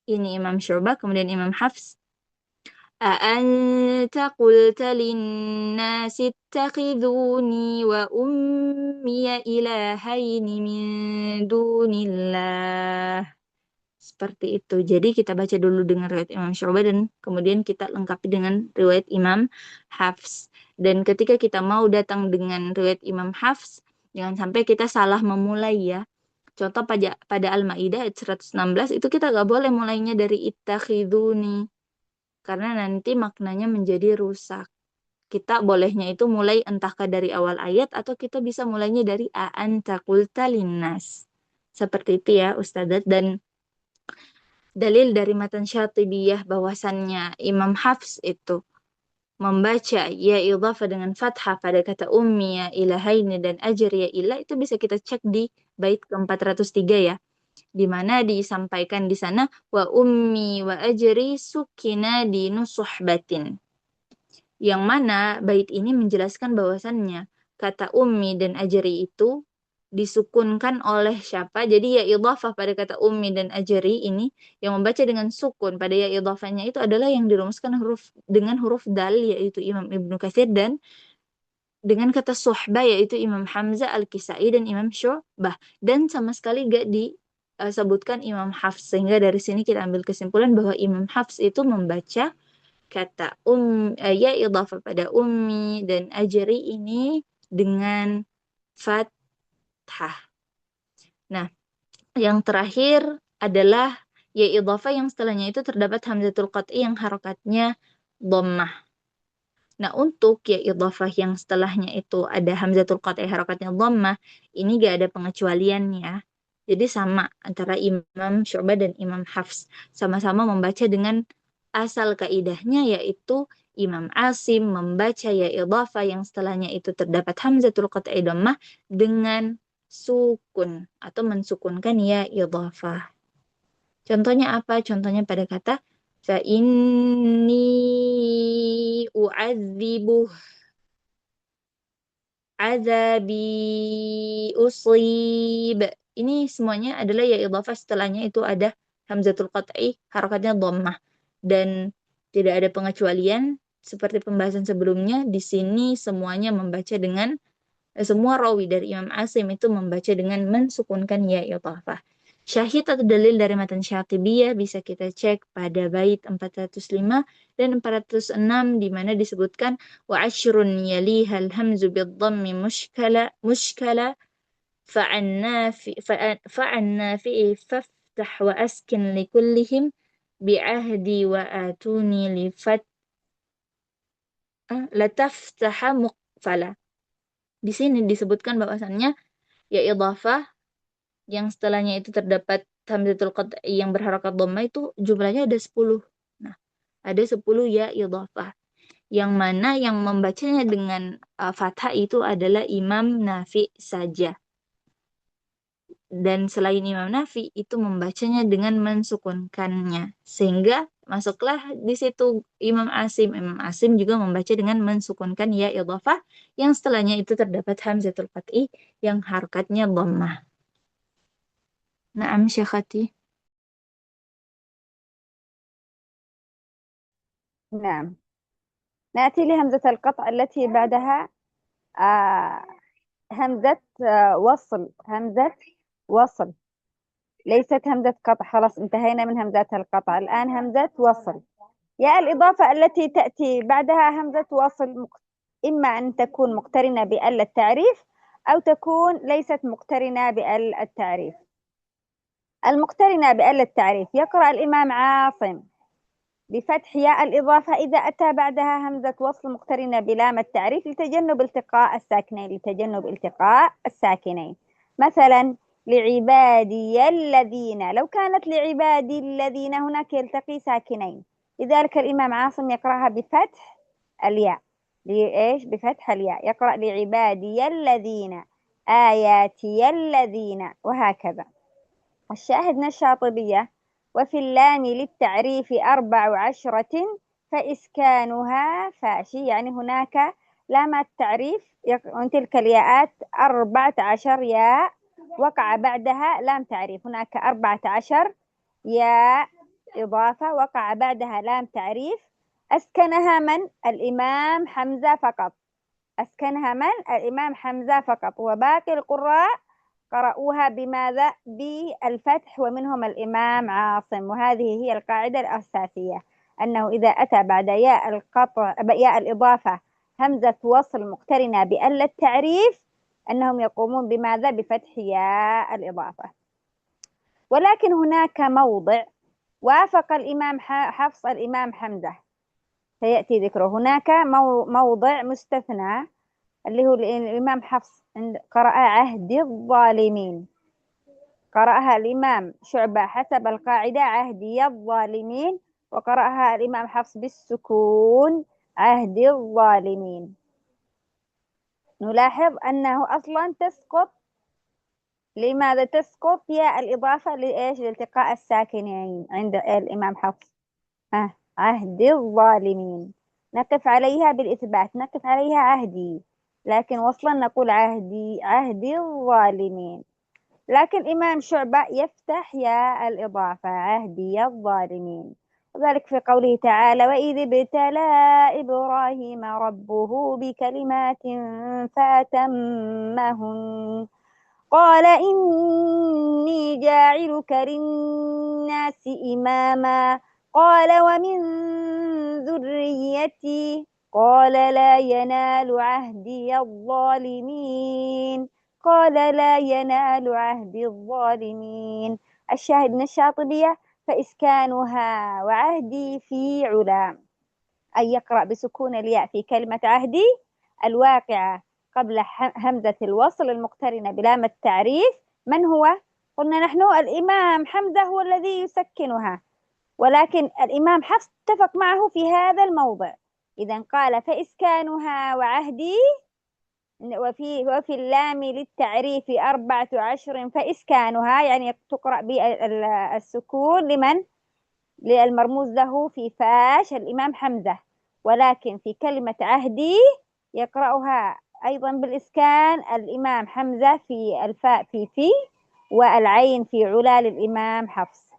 Ini Imam Syu'bah, kemudian Imam Hafs أأنت قلت للناس اتخذوني وأمي إلهين من دون الله. Seperti itu. Jadi kita baca dulu dengan riwayat Imam Syu'bah dan kemudian kita lengkapi dengan riwayat Imam Hafs. Dan ketika kita mau datang dengan riwayat Imam Hafs, jangan sampai kita salah memulai ya. Contoh pada Al-Maidah ayat 116 itu kita gak boleh mulainya dari ittakhiduni, karena nanti maknanya menjadi rusak. Kita bolehnya itu mulai entahkah dari awal ayat atau kita bisa mulainya dari a'anta qulta linnas. Seperti itu ya Ustadzat. Dan dalil dari matan Syatibiyah bahwasannya Imam Hafs itu membaca ya idhafah dengan fathah pada kata ummi ya ilahaini dan ajri ya ilah, itu bisa kita cek di bait ke-403 ya, di mana disampaikan di sana wa ummi wa ajri sukina dinu suhbatin, yang mana bait ini menjelaskan bahwasannya kata ummi dan ajri itu disukunkan oleh siapa. Jadi ya idhafah pada kata ummi dan ajri ini yang membaca dengan sukun pada ya idhafahnya itu adalah yang dirumuskan dengan huruf dal yaitu Imam Ibnu Katsir, dan dengan kata suhbah yaitu Imam Hamzah Al-Kisai dan Imam Syu'bah, dan sama sekali gak disebutkan Imam Hafs. Sehingga dari sini kita ambil kesimpulan bahwa Imam Hafs itu membaca kata ya idhafah pada ummi dan ajri ini dengan fathah. Nah, yang terakhir adalah ya idhafah yang setelahnya itu terdapat hamzatul qat'i yang harokatnya dhammah. Nah, untuk ya idhafah yang setelahnya itu ada hamzatul qat'i harokatnya dhammah, ini gak ada pengecualiannya. Jadi sama antara Imam Syu'bah dan Imam Hafs. Sama-sama membaca dengan asal kaidahnya yaitu Imam Asim membaca ya idhafah yang setelahnya itu terdapat hamzatul qat'i dhammah dengan sukun atau mensukunkan ya idhafah. Contohnya apa? Contohnya pada kata fa inni u'adzibuh azabi usib. Ini semuanya adalah ya idhafah, setelahnya itu ada hamzatul qat'i harakatnya dhammah dan tidak ada pengecualian seperti pembahasan sebelumnya. Di sini semuanya membaca dengan semua rawi dari Imam Asim itu membaca dengan mensukunkan ya idhafah. Syahid atau dalil dari matan Syatibiyah bisa kita cek pada bait 405 dan 406 di mana disebutkan wa ashrun yalihal hamzu bid-dhammi mushkala fa'annafi faftah wa askin likullihim bi'ahdi wa atuni lataftaha muqfala. Di sini disebutkan bahwasannya ya idhafah yang setelahnya itu terdapat hamzatul qat'i yang berharakat dhammah itu jumlahnya ada 10. Nah, ada 10 ya idhafah. Yang mana yang membacanya dengan fathah itu adalah Imam Nafi saja. Dan selain Imam Nafi itu membacanya dengan mensukunkannya. Sehingga masuklah di situ Imam Asim. Imam Asim juga membaca dengan mensukunkan ya idhafah yang setelahnya itu terdapat hamzatul qat'i yang harokatnya dhammah. نعم شيختي. نعم. نأتي لهمزة القطع التي بعدها همزة وصل. همزة وصل ليست همزة قطع، خلاص انتهينا من همزات القطع. الآن همزة وصل. يا الإضافة التي تأتي بعدها همزة وصل إما أن تكون مقترنة بأل التعريف أو تكون ليست مقترنة بأل التعريف. المقترنة بأل التعريف يقرأ الإمام عاصم بفتح ياء الإضافة إذا أتى بعدها همزة وصل مقترنة بلام التعريف لتجنب التقاء الساكنين. مثلا لعبادي الذين، لو كانت لعبادي الذين هناك يلتقي ساكنين، لذلك الإمام عاصم يقرأها بفتح الياء. لإيش؟ بفتح الياء. يقرأ لعبادي الذين، آياتي الذين، وهكذا. الشاهد من الشاطبية وفي اللام للتعريف 14 فإسكانها فاشي، يعني هناك لام التعريف وتلك الياءات 14 ياء وقع بعدها لام تعريف. هناك 14 ياء إضافة وقع بعدها لام تعريف. أسكنها من؟ الإمام حمزة فقط. أسكنها من؟ الإمام حمزة فقط، وباقي القراء قرأوها بماذا؟ بالفتح، ومنهم الإمام عاصم. وهذه هي القاعدة الأساسية، أنه إذا أتى بعد ياء القطع ياء الإضافة همزة وصل مقترنة بأل التعريف أنهم يقومون بماذا؟ بفتح ياء الإضافة. ولكن هناك موضع وافق الإمام حفص الإمام حمزة سيأتي ذكره. هناك موضع مستثنى اللي هو الإمام حفص قرأ عهد الظالمين، قرأها الإمام شعبة حسب القاعدة عهدي الظالمين، وقرأها الإمام حفص بالسكون عهد الظالمين. نلاحظ أنه أصلا تسقط. لماذا تسقط ياء الإضافة؟ لإيش؟ لالتقاء الساكنين عند الإمام حفص. عهد الظالمين نقف عليها بالإثبات، نقف عليها عهدي، لكن وصلا نقول عهد الظالمين. لكن إمام شعبة يفتح ياء الإضافة عهدي الظالمين، وذلك في قوله تعالى وإذ ابتلى إبراهيم ربه بكلمات فأتمهن قال إني جاعلك للناس إماما قال ومن ذريتي ذريتي قال لا ينال عهدي الظالمين قال لا ينال عهدي الظالمين. الشاهد من الشاطبية فإسكانها وعهدي في علا، أي يقرأ بسكون الياء في كلمة عهدي الواقعة قبل همزة الوصل المقترنة بلام التعريف. من هو؟ قلنا نحن الإمام حمزة هو الذي يسكنها، ولكن الإمام حفص اتفق معه في هذا الموضع. إذا قال فإسكانها وعهدي، وفي اللام للتعريف 14 فإسكانها يعني تقرأ بالسكون لمن؟ للمرموز له في فاش الإمام حمزة، ولكن في كلمة عهدي يقرأها أيضا بالإسكان الإمام حمزة في الفاء في والعين في علا للإمام حفص.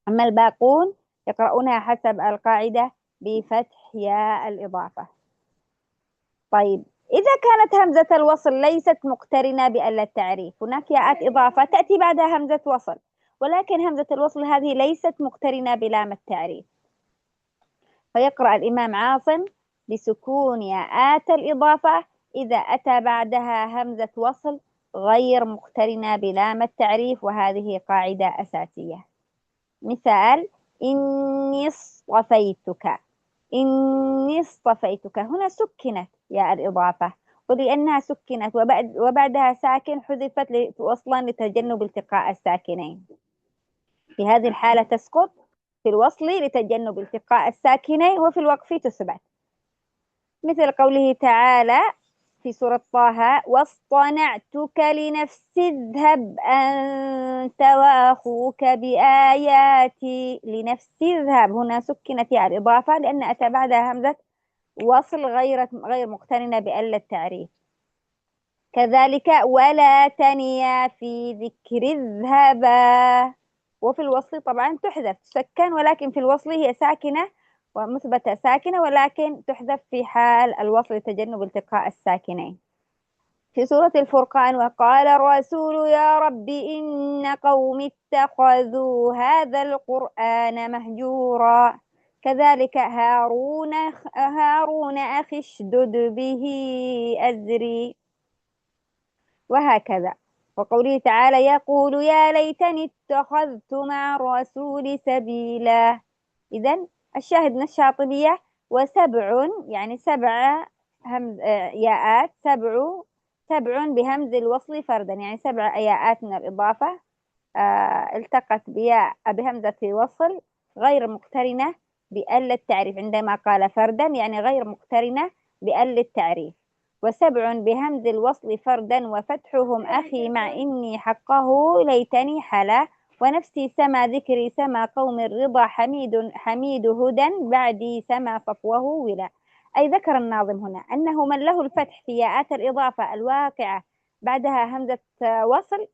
أما الباقون يقرؤونها حسب القاعدة بفتح ياء الإضافة. طيب إذا كانت همزة الوصل ليست مقترنة بأل التعريف، هناك ياءات إضافة تأتي بعدها همزة وصل، ولكن همزة الوصل هذه ليست مقترنة بلام التعريف، فيقرأ الإمام عاصم بسكون ياءات الإضافة إذا أتى بعدها همزة وصل غير مقترنة بلام التعريف، وهذه قاعدة أساسية. مثال: إني اصطفيتك، إني اصطفيتك، هنا سكنت ياء الإضافة، ولأنها سكنت وبعدها ساكن حذفت وصلا لتجنب التقاء الساكنين. في هذه الحالة تسقط في الوصل لتجنب التقاء الساكنين، وفي الوقف تثبت، مثل قوله تعالى في سورة طه: واصطنعتك لنفسي اذهب أنت وأخوك بآياتي. لنفسي اذهب، هنا سكنت ياء الإضافة لأن أتى بعدها همزة وصل غير مقترنة بأل التعريف. كذلك ولا تنيا في ذكر اذهبا، وفي الوصل طبعا تحذف تسكن، ولكن في الوصل هي ساكنة ومثبتة ساكنة، ولكن تحذف في حال الوصل لتجنب التقاء الساكنين. في سورة الفرقان: وقال الرسول يا رب إن قوم اتخذوا هذا القرآن مهجورا. كذلك هارون أخي اشدد به أزري، وهكذا. وقوله تعالى: يقول يا ليتني اتخذت مع الرسول سبيلا. إذن الشاهد من الشاطبية: وسبع يعني 7 ياءات، سبع بهمز الوصل فردا، يعني 7 ياءات من الإضافة التقت بهمزة وصل غير مقترنة بأل التعريف، عندما قال فردا يعني غير مقترنة بأل التعريف. وسبع بهمز الوصل فردا وفتحهم أخي مع إني حقه ليتني حلا، ونفسي سما ذكري سما قوم الرضا حميد هدى بعدي سما صفوه ولا. أي ذكر الناظم هنا أنه من له الفتح في ياءات الإضافة الواقعة بعدها همزة وصل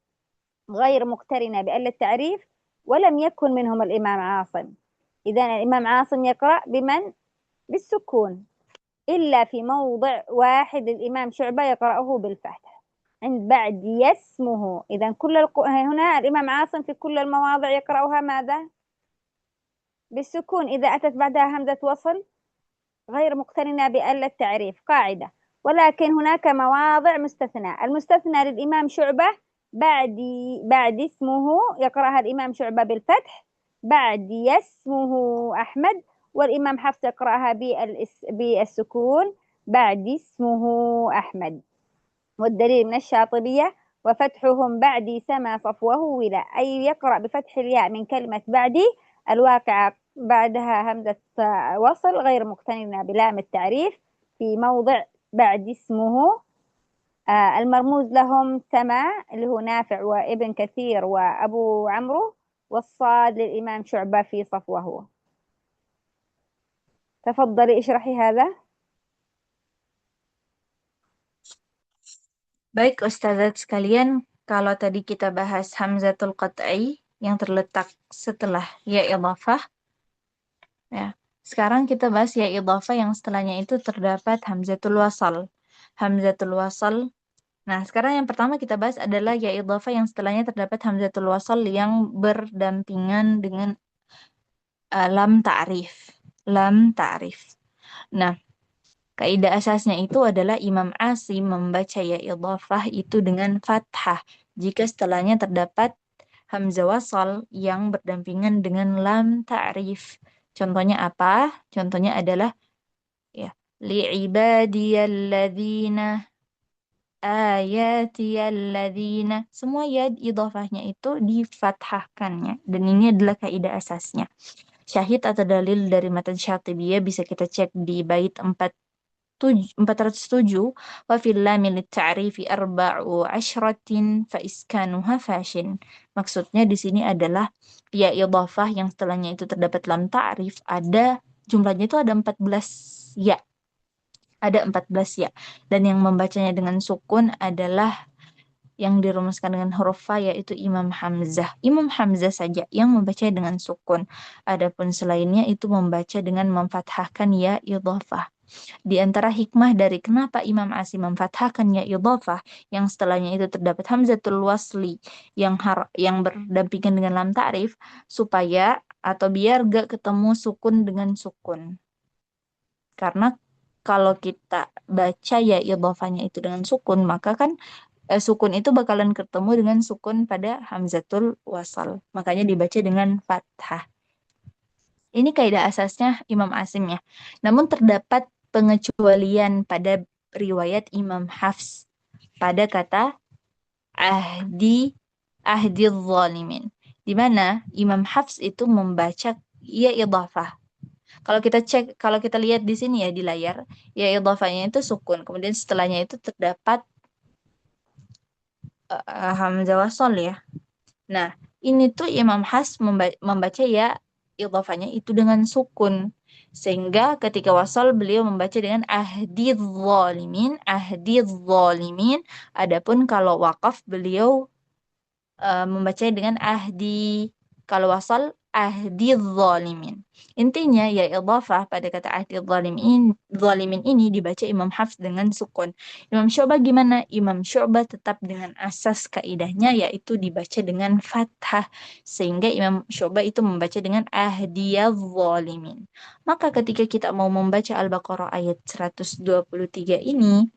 غير مقترنة بأل التعريف ولم يكن منهم الإمام عاصم، إذن الإمام عاصم يقرأ بمن؟ بالسكون، إلا في موضع واحد الإمام شعبة يقرأه بالفتح عند بعد يسمه. إذن هنا الإمام عاصم في كل المواضع يقرأها ماذا؟ بالسكون إذا أتت بعدها همزة وصل غير مقترنة بأل التعريف، قاعدة. ولكن هناك مواضع مستثنى، المستثنى للإمام شعبة بعد اسمه يقرأها الإمام شعبة بالفتح، بعد يسمه أحمد، والإمام حفص يقرأها بالسكون بعد اسمه أحمد. والدليل من الشاطبية: وفتحهم بعدي سما صفوه ولا، أي يقرأ بفتح الياء من كلمة بعدي الواقعة بعدها همزة وصل غير مقترنة بلام التعريف في موضع بعد اسمه. المرموز لهم سما اللي هو نافع وابن كثير وأبو عمرو، والصاد للإمام شعبة في صفوه. تفضلي اشرحي هذا. Baik Ustazat sekalian, kalau tadi kita bahas hamzatul qat'i yang terletak setelah ya idhafah, ya. Sekarang kita bahas ya idhafah yang setelahnya itu terdapat hamzatul wasal. Hamzatul wasal. Nah, sekarang yang pertama kita bahas adalah ya idhafah yang setelahnya terdapat hamzatul wasal yang berdampingan dengan lam ta'rif. Lam ta'rif. Nah, kaidah asasnya itu adalah Imam Asim membaca ya idhafah itu dengan fathah jika setelahnya terdapat hamzah wasal yang berdampingan dengan lam ta'rif. Contohnya apa? Contohnya adalah ya li'ibadiyalladzina ayatiyalladzina. Semua ya idhafahnya itu difathahkannya dan ini adalah kaidah asasnya. Syahid atau dalil dari matan Syatibiyah bisa kita cek di bait 407 wa fil lam lit-ta'rifi arba'u asyratin fa iskanuha fashin. Maksudnya di sini adalah ya idhafah yang setelahnya itu terdapat lam ta'rif ada jumlahnya itu ada 14 ya. Ada 14 ya. Dan yang membacanya dengan sukun adalah yang dirumuskan dengan huruf fa yaitu Imam Hamzah. Imam Hamzah saja yang membaca dengan sukun. Adapun selainnya itu membaca dengan memfathahkan ya idhafah. Di antara hikmah dari kenapa Imam Asim memfathahkan ya idhafah yang setelahnya itu terdapat hamzatul wasli yang berdampingan dengan lam ta'rif supaya atau biar gak ketemu sukun dengan sukun. Karena kalau kita baca ya idhafahnya itu dengan sukun maka kan sukun itu bakalan ketemu dengan sukun pada hamzatul wasal. Makanya dibaca dengan fathah. Ini kaidah asasnya Imam Asim ya. Namun terdapat pengecualian pada riwayat Imam Hafs pada kata ahdi zalimin. Di mana Imam Hafs itu membaca ya idhafah. Kalau kita lihat di sini ya di layar, ya idhafahnya itu sukun. Kemudian setelahnya itu terdapat hamzah wasal ya. Nah, ini tuh Imam Hafs membaca ya idhafahnya itu dengan sukun. Sehingga ketika wasal beliau membaca dengan ahdi zalimin. Adapun kalau wakaf beliau membacanya dengan ahdi. Kalau wasal ahdi zalimin. Intinya ya idhafah pada kata ahdi zalimin ini dibaca Imam Hafs dengan sukun. Imam Syu'bah gimana? Imam Syu'bah tetap dengan asas kaidahnya yaitu dibaca dengan fathah. Sehingga Imam Syu'bah itu membaca dengan ahdi zalimin. Maka ketika kita mau membaca Al-Baqarah ayat 123 ini,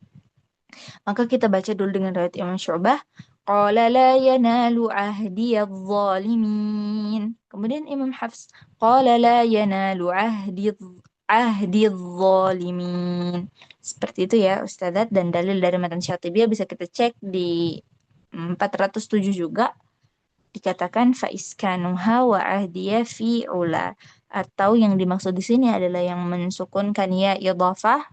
maka kita baca dulu dengan riwayat Imam Syu'bah. Qala la yanalu ahdiyadh zalimin. Kemudian Imam Hafs. Qala la yanalu ahdidh zalimin. Seperti itu ya Ustadzat. Dan dalil dari matan Syatibiyah bisa kita cek di 407 juga. Dikatakan faiskanuha wa ahdiya fi ula. Atau yang dimaksud di sini adalah yang mensukunkan ya idhafah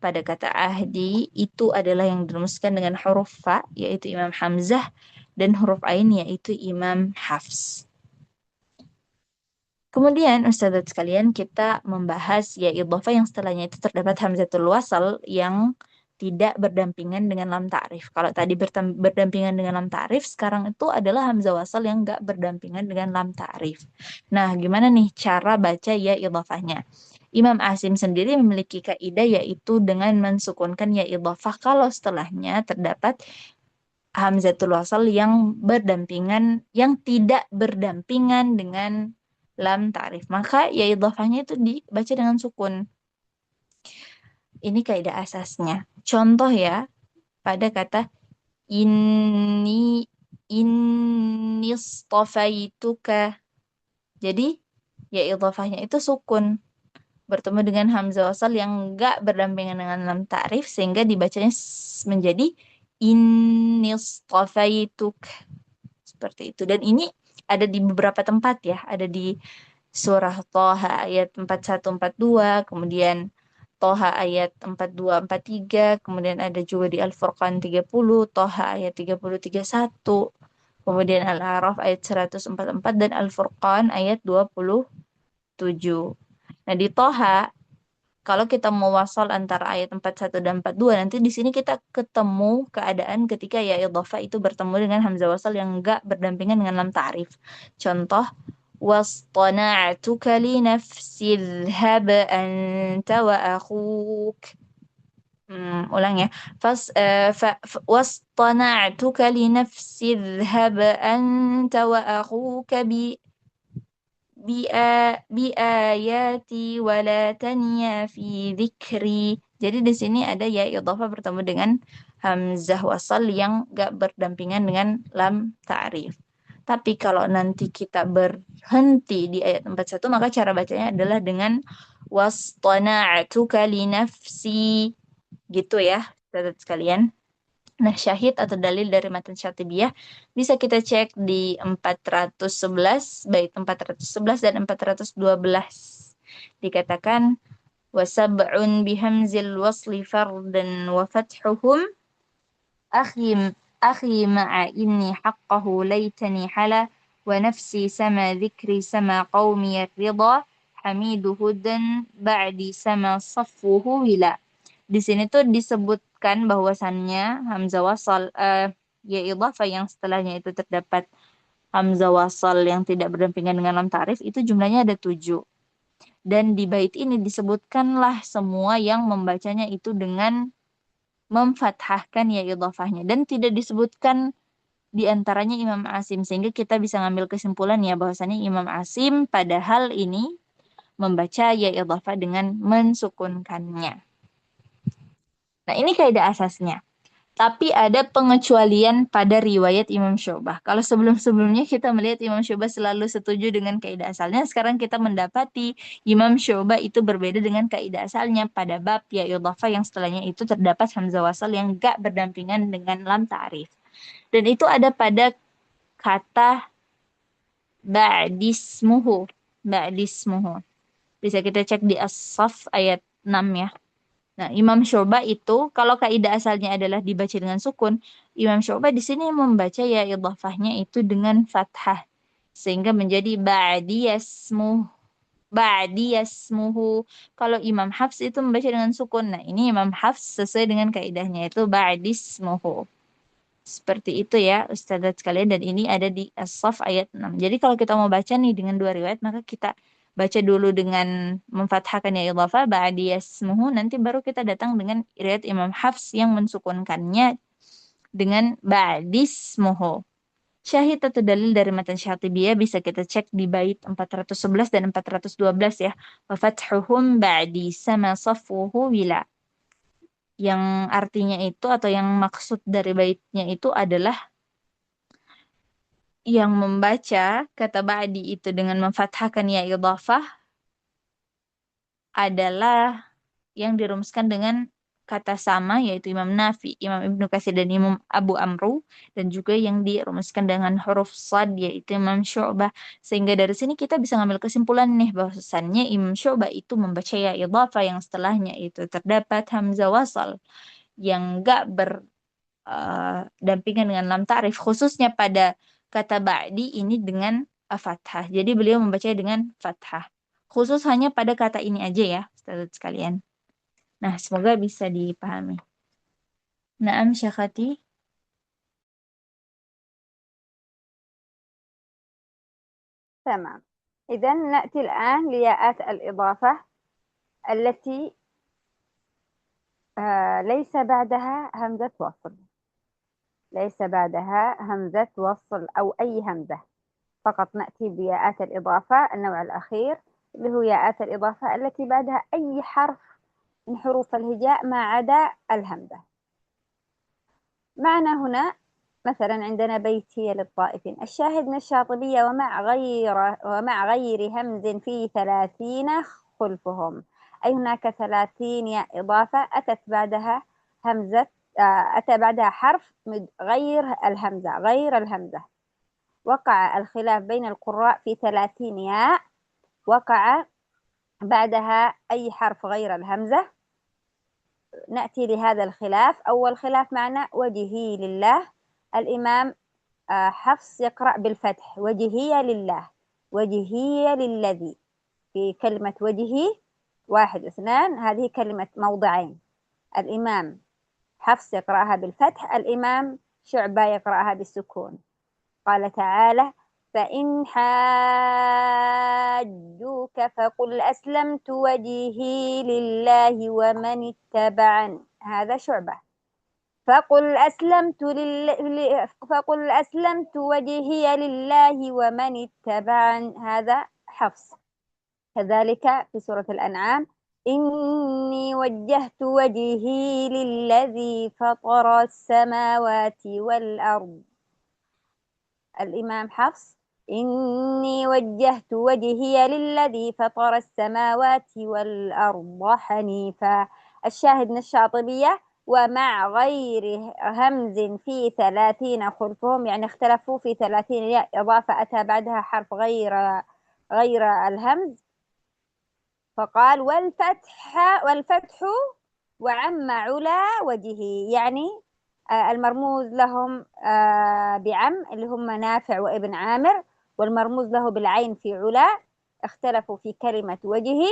pada kata ahdi itu adalah yang dirumuskan dengan huruf fa yaitu Imam Hamzah dan huruf ain yaitu Imam Hafs. Kemudian Ustadzat sekalian kita membahas ya idhafah yang setelahnya itu terdapat hamzatul wasal yang tidak berdampingan dengan lam ta'rif. Kalau tadi berdampingan dengan lam ta'rif, sekarang itu adalah hamzah wasal yang enggak berdampingan dengan lam ta'rif. Nah, gimana nih cara baca ya idhafahnya? Imam Asim sendiri memiliki kaidah yaitu dengan mensukunkan ya idhafah kalau setelahnya terdapat hamzatul wasal yang tidak berdampingan dengan lam ta'rif. Maka ya idhafahnya itu dibaca dengan sukun. Ini kaidah asasnya. Contoh ya pada kata inni istafaituka. Jadi ya idhafahnya itu sukun bertemu dengan hamzah wasal yang enggak berdampingan dengan lam ta'rif sehingga dibacanya menjadi innistafaituk. Seperti itu. Dan ini ada di beberapa tempat ya, ada di surah Thaha ayat 4142, kemudian Thaha ayat 4243, kemudian ada juga di Al-Furqan 30, Thaha ayat 3031, kemudian Al-A'raf ayat 144 dan Al-Furqan ayat 27. Nah, di Thaha kalau kita mau wasal antara ayat 41 dan 42 nanti di sini kita ketemu keadaan ketika ya idhafah itu bertemu dengan hamzah wasal yang enggak berdampingan dengan lam ta'rif. Contoh wastana'tuka li nafsi idhhab anta wa akhuk. Ulang ya. Wastana'tuka li nafsi idhhab anta wa akhuka biayati wa la tanya fi dzikri. Jadi di sini ada ya idhafah bertemu dengan hamzah wasal yang gak berdampingan dengan lam ta'rif. Tapi kalau nanti kita berhenti di ayat 41 maka cara bacanya adalah dengan wastana'tuka li nafsi gitu ya, saudara sekalian. Nah, syahid atau dalil dari matan Syatibiyah bisa kita cek di 411, bait 411 dan 412. Dikatakan wasab'un bihamzil wasli fardan wa fathuhum akhi ma'a inni haqqahu laytani hala wa nafsi sama dhikri sama qaumi ar-ridha hamidu hudan ba'di sama saffuhu wila. Di sini tuh disebutkan bahwasannya hamzah wasal ya idhafah yang setelahnya itu terdapat hamzah wasal yang tidak berdampingan dengan lam ta'rif itu jumlahnya ada 7. Dan di bait ini disebutkanlah semua yang membacanya itu dengan memfathahkan ya idhafahnya dan tidak disebutkan di antaranya Imam Asim sehingga kita bisa ngambil kesimpulan ya bahwasannya Imam Asim pada hal ini membaca ya idhafah dengan mensukunkannya. Nah, ini kaidah asasnya. Tapi ada pengecualian pada riwayat Imam Syu'bah. Kalau sebelum-sebelumnya kita melihat Imam Syu'bah selalu setuju dengan kaidah asalnya, sekarang kita mendapati Imam Syu'bah itu berbeda dengan kaidah asalnya pada bab ya idhafah yang setelahnya itu terdapat hamzah wasal yang gak berdampingan dengan lam ta'rif. Dan itu ada pada kata ba'dismuhu. Bisa kita cek di As-Saff ayat 6 ya. Nah, Imam Syu'bah itu kalau kaidah asalnya adalah dibaca dengan sukun, Imam Syu'bah di sini membaca ya idhafahnya itu dengan fathah sehingga menjadi ba'diyasmuhu. Kalau Imam Hafs itu membaca dengan sukun. Nah, ini Imam Hafs sesuai dengan kaidahnya itu ba'dismuhu. Seperti itu ya Ustadzat sekalian dan ini ada di As-Saff ayat 6. Jadi kalau kita mau baca nih dengan dua riwayat maka kita baca dulu dengan memfathahkan ya idhafah ba'diyasmuhu nanti baru kita datang dengan riwayat Imam Hafs yang mensukunkannya dengan ba'dismuhu. Syahid atau dalil dari matan Syatibiyah bisa kita cek di bait 411 dan 412 ya. Wa fathuhum ba'di sama saffuhu wila. Yang artinya itu atau yang maksud dari baitnya itu adalah yang membaca kata ba'di itu dengan memfathahkan ya idhafah adalah yang dirumuskan dengan kata sama yaitu Imam Nafi, Imam Ibnu Katsir dan Imam Abu Amru dan juga yang dirumuskan dengan huruf shad yaitu Imam Syu'bah. Sehingga dari sini kita bisa ngambil kesimpulan nih bahwasannya Imam Syu'bah itu membaca ya idhafah yang setelahnya itu terdapat hamzah wasal yang enggak berdampingan dengan lam ta'rif khususnya pada kata ba'di ini dengan fathah. Jadi beliau membacanya dengan fathah. Khusus hanya pada kata ini aja ya, Ustaz sekalian. Nah, semoga bisa dipahami. Naam Syakhati. تمام. إذا نأتي الآن لياءات الإضافة التي ليس بعدها همزة وصل. ليس بعدها همزة وصل أو أي همزة. فقط نأتي بياءات الإضافة النوع الأخير اللي هو ياءات الإضافة التي بعدها أي حرف من حروف الهجاء ما عدا الهمزة. معنا هنا مثلا عندنا بيتي للطائفين الشاهد من الشاطبية ومع غير همز في 30 خلفهم أي هناك 30 ياء إضافة أتت بعدها همزة أتى بعدها حرف غير الهمزة. وقع الخلاف بين القراء في 30 ياء وقع بعدها أي حرف غير الهمزة. نأتي لهذا الخلاف. أول خلاف معنا وجهي لله. الإمام حفص يقرأ بالفتح وجهي لله وجهي للذي. في كلمة وجهي 1 و2 هذه كلمة موضعين. الإمام حفص يقرأها بالفتح الإمام شعبة يقرأها بالسكون. قال تعالى فإن حاجوك فقل أسلمت وجهي لله ومن اتبعني. هذا شعبة. فقل أسلمت وجهي لله ومن اتبعني. هذا حفص. كذلك في سورة الأنعام إني وجهت وجهي للذي فطر السماوات والأرض. الإمام حفص إني وجهت وجهي للذي فطر السماوات والأرض حنيفا. الشاهد من الشاطبية ومع غير همز في 30 خلفهم، يعني اختلفوا في 30 ياء إضافة أتى بعدها حرف غير الهمز، فقال والفتح وعم علا وجهه، يعني المرموز لهم بعم اللي هم نافع وابن عامر، والمرموز له بالعين في علا. اختلفوا في كلمة وجهه،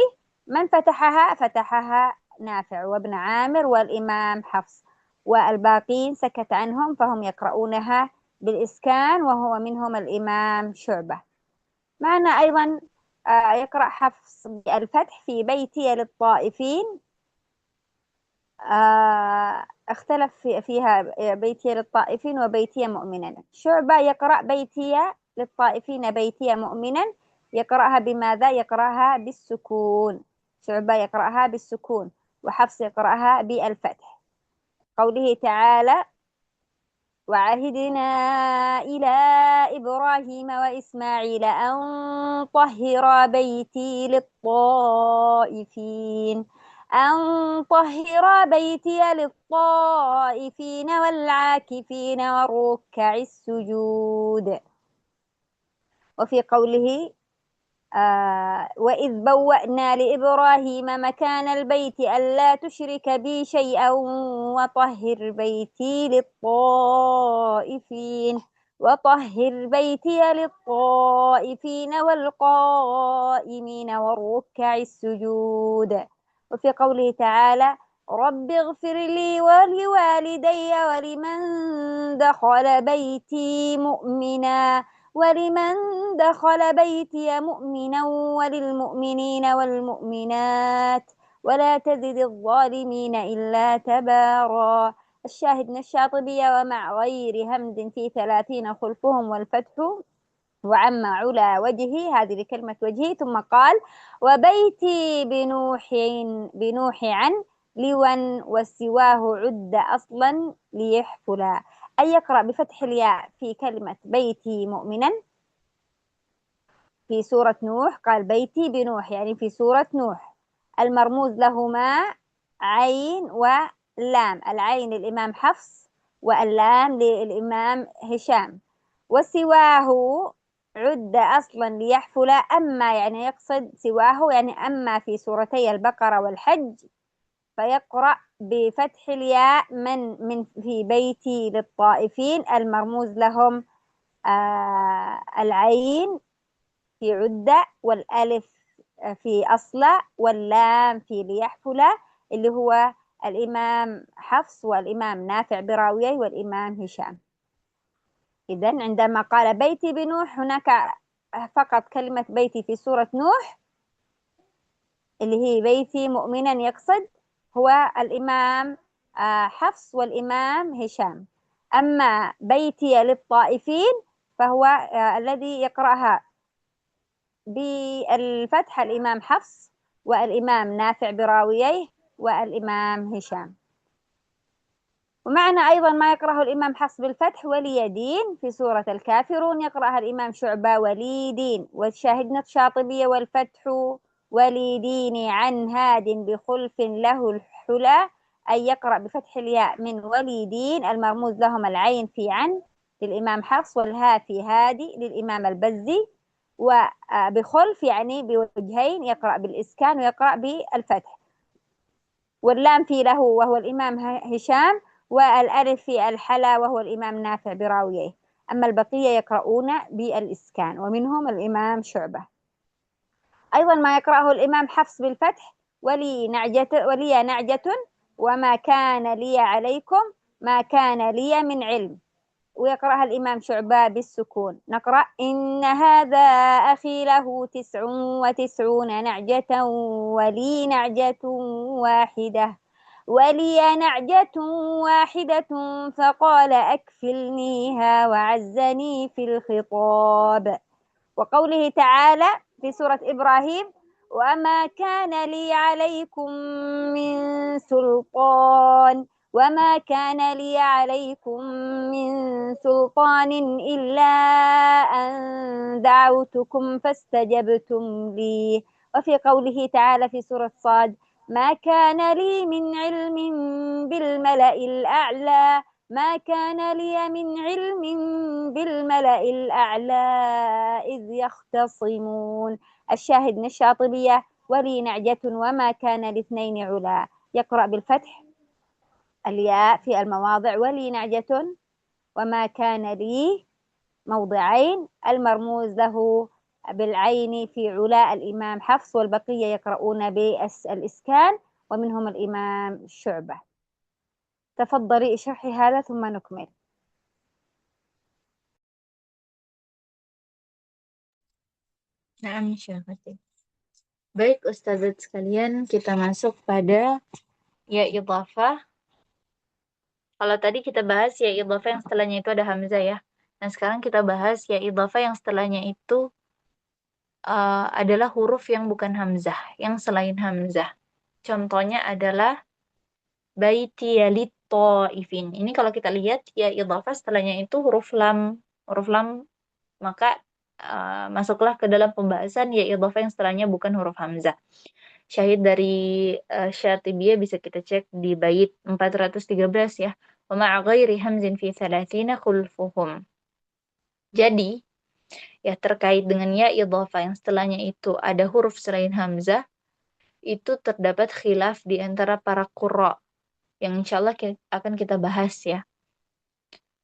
من فتحها نافع وابن عامر والإمام حفص، والباقين سكت عنهم فهم يقرؤونها بالإسكان، وهو منهم الإمام شعبة. معنا أيضا يقرأ حفص بالفتح في بيتي للطائفين. اختلف فيها بيتي للطائفين وبيتي مؤمنا. شعبة يقرأ بيتي للطائفين بيتي مؤمنا، يقرأها بماذا؟ يقرأها بالسكون. شعبة يقرأها بالسكون، وحفص يقرأها بالفتح. قوله تعالى وعهدنا إلى إبراهيم وإسماعيل أن طهرا بيتي للطائفين والعاكفين والركع السجود. وفي قوله وإذ بوأنا لإبراهيم مكان البيت ألا تشرك بي شيئا وطهر بيتي للطائفين والقائمين والركع السجود. وفي قوله تعالى رب اغفر لي ولوالدي ولمن دخل بيتي مؤمنا وللمؤمنين والمؤمنات ولا تزد الظالمين إلا تبارا. الشاهد من الشاطبية ومع غير همز في 30 خلفهم والفتح وعم علا وجهي، هذه لكلمة وجهي. ثم قال وبيتي بنوح عن لوا وسواه عد أصلا ليحفلا. أن يقرأ بفتح الياء في كلمة بيتي مؤمنا في سورة نوح، قال بيتي بنوح يعني في سورة نوح، المرموز لهما عين ولام، العين للإمام حفص واللام للإمام هشام. وسواه عد أصلا ليحفلا، أما يعني يقصد سواه يعني أما في سورتي البقرة والحج، فيقرأ بفتح الياء من في بيتي للطائفين، المرموز لهم العين في عدة والألف في أصلة واللام في ليحفلة، اللي هو الإمام حفص والإمام نافع براويه والإمام هشام. إذن عندما قال بيتي بنوح هناك فقط كلمة بيتي في سورة نوح اللي هي بيتي مؤمنا يقصد هو الإمام حفص والإمام هشام. أما بيتي للطائفين فهو الذي يقرأها بالفتح الإمام حفص والإمام نافع براويه والإمام هشام. ومعنا أيضا ما يقرأه الإمام حفص بالفتح وليدين في سورة الكافرون، يقرأها الإمام شعبة وليدين. والشاهدنا الشاطبية والفتح وليدين عن هاد بخلف له الحلا، أي يقرأ بفتح الياء من وليدين، المرموز لهم العين في عن للإمام حفص والهاء في هادي للإمام البزي، وبخلف يعني بوجهين، يقرأ بالإسكان ويقرأ بالفتح، واللام في له وهو الإمام هشام، والألف في الحلا وهو الإمام نافع براويه. أما البقية يقرؤون بالإسكان ومنهم الإمام شعبة. أيضا ما يقرأه الإمام حفص بالفتح ولي نعجة وما كان لي عليكم ما كان لي من علم، ويقرأها الإمام شعبة بالسكون. نقرأ إن هذا أخي له 99 نعجة ولي نعجة واحدة فقال أكفلنيها وعزني في الخطاب. وقوله تعالى في سورة إبراهيم وما كان لي عليكم من سلطان وما كان لي عليكم من سلطان إلا أن دعوتكم فاستجبتم لي. وفي قوله تعالى في سورة صاد ما كان لي من علم بالملأ الأعلى ما كان لي من علم بالملأ الأعلى إذ يختصمون. الشاهد من الشاطبية ولي نعجة وما كان لاثنين علا. يقرأ بالفتح الياء في المواضع ولي نعجة وما كان لي موضعين المرموز له بالعين في علاء الإمام حفص والبقية يقرؤون بالإسكان ومنهم الإمام شعبة. تفضلي اشرحي هذا ثم نكمل. Nah, Syahwati. Baik Ustazat sekalian, kita masuk pada ya idhafah. Kalau tadi kita bahas ya idhafah yang setelahnya itu ada hamzah ya. Nah, sekarang kita bahas ya idhafah yang setelahnya itu adalah huruf yang bukan hamzah, yang selain hamzah. Contohnya adalah baiti yalit ta'ifin. Ini kalau kita lihat ya idhafah setelahnya itu huruf lam. Huruf lam maka masuklah ke dalam pembahasan ya idhafah yang setelahnya bukan huruf hamzah. Syahid dari Syatibiyah bisa kita cek di bait 413 ya. Wa ma'a ghairi hamzin fi 30 khulfuhum. Jadi ya terkait dengan ya idhafah yang setelahnya itu ada huruf selain hamzah, itu terdapat khilaf di antara para qurra yang insyaallah akan kita bahas ya.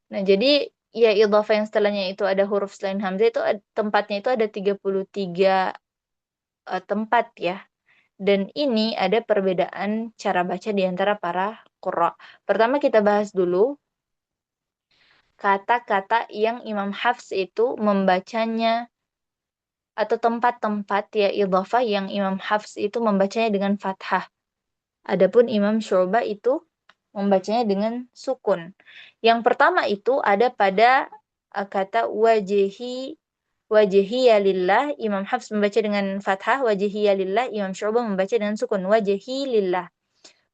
Nah, jadi ya idhafah yang setelahnya itu ada huruf selain hamzah itu tempatnya itu ada 33 tempat ya. Dan ini ada perbedaan cara baca di antara para qurra. Pertama kita bahas dulu kata-kata yang Imam Hafs itu membacanya atau tempat-tempat ya idhafah yang Imam Hafs itu membacanya dengan fathah. Adapun Imam Syu'bah itu membacanya dengan sukun. Yang pertama itu ada pada kata wajhiya lillah, Imam Hafs membaca dengan fathah, wajhiya lillah, Imam Syu'bah membaca dengan sukun, wajhi lillah.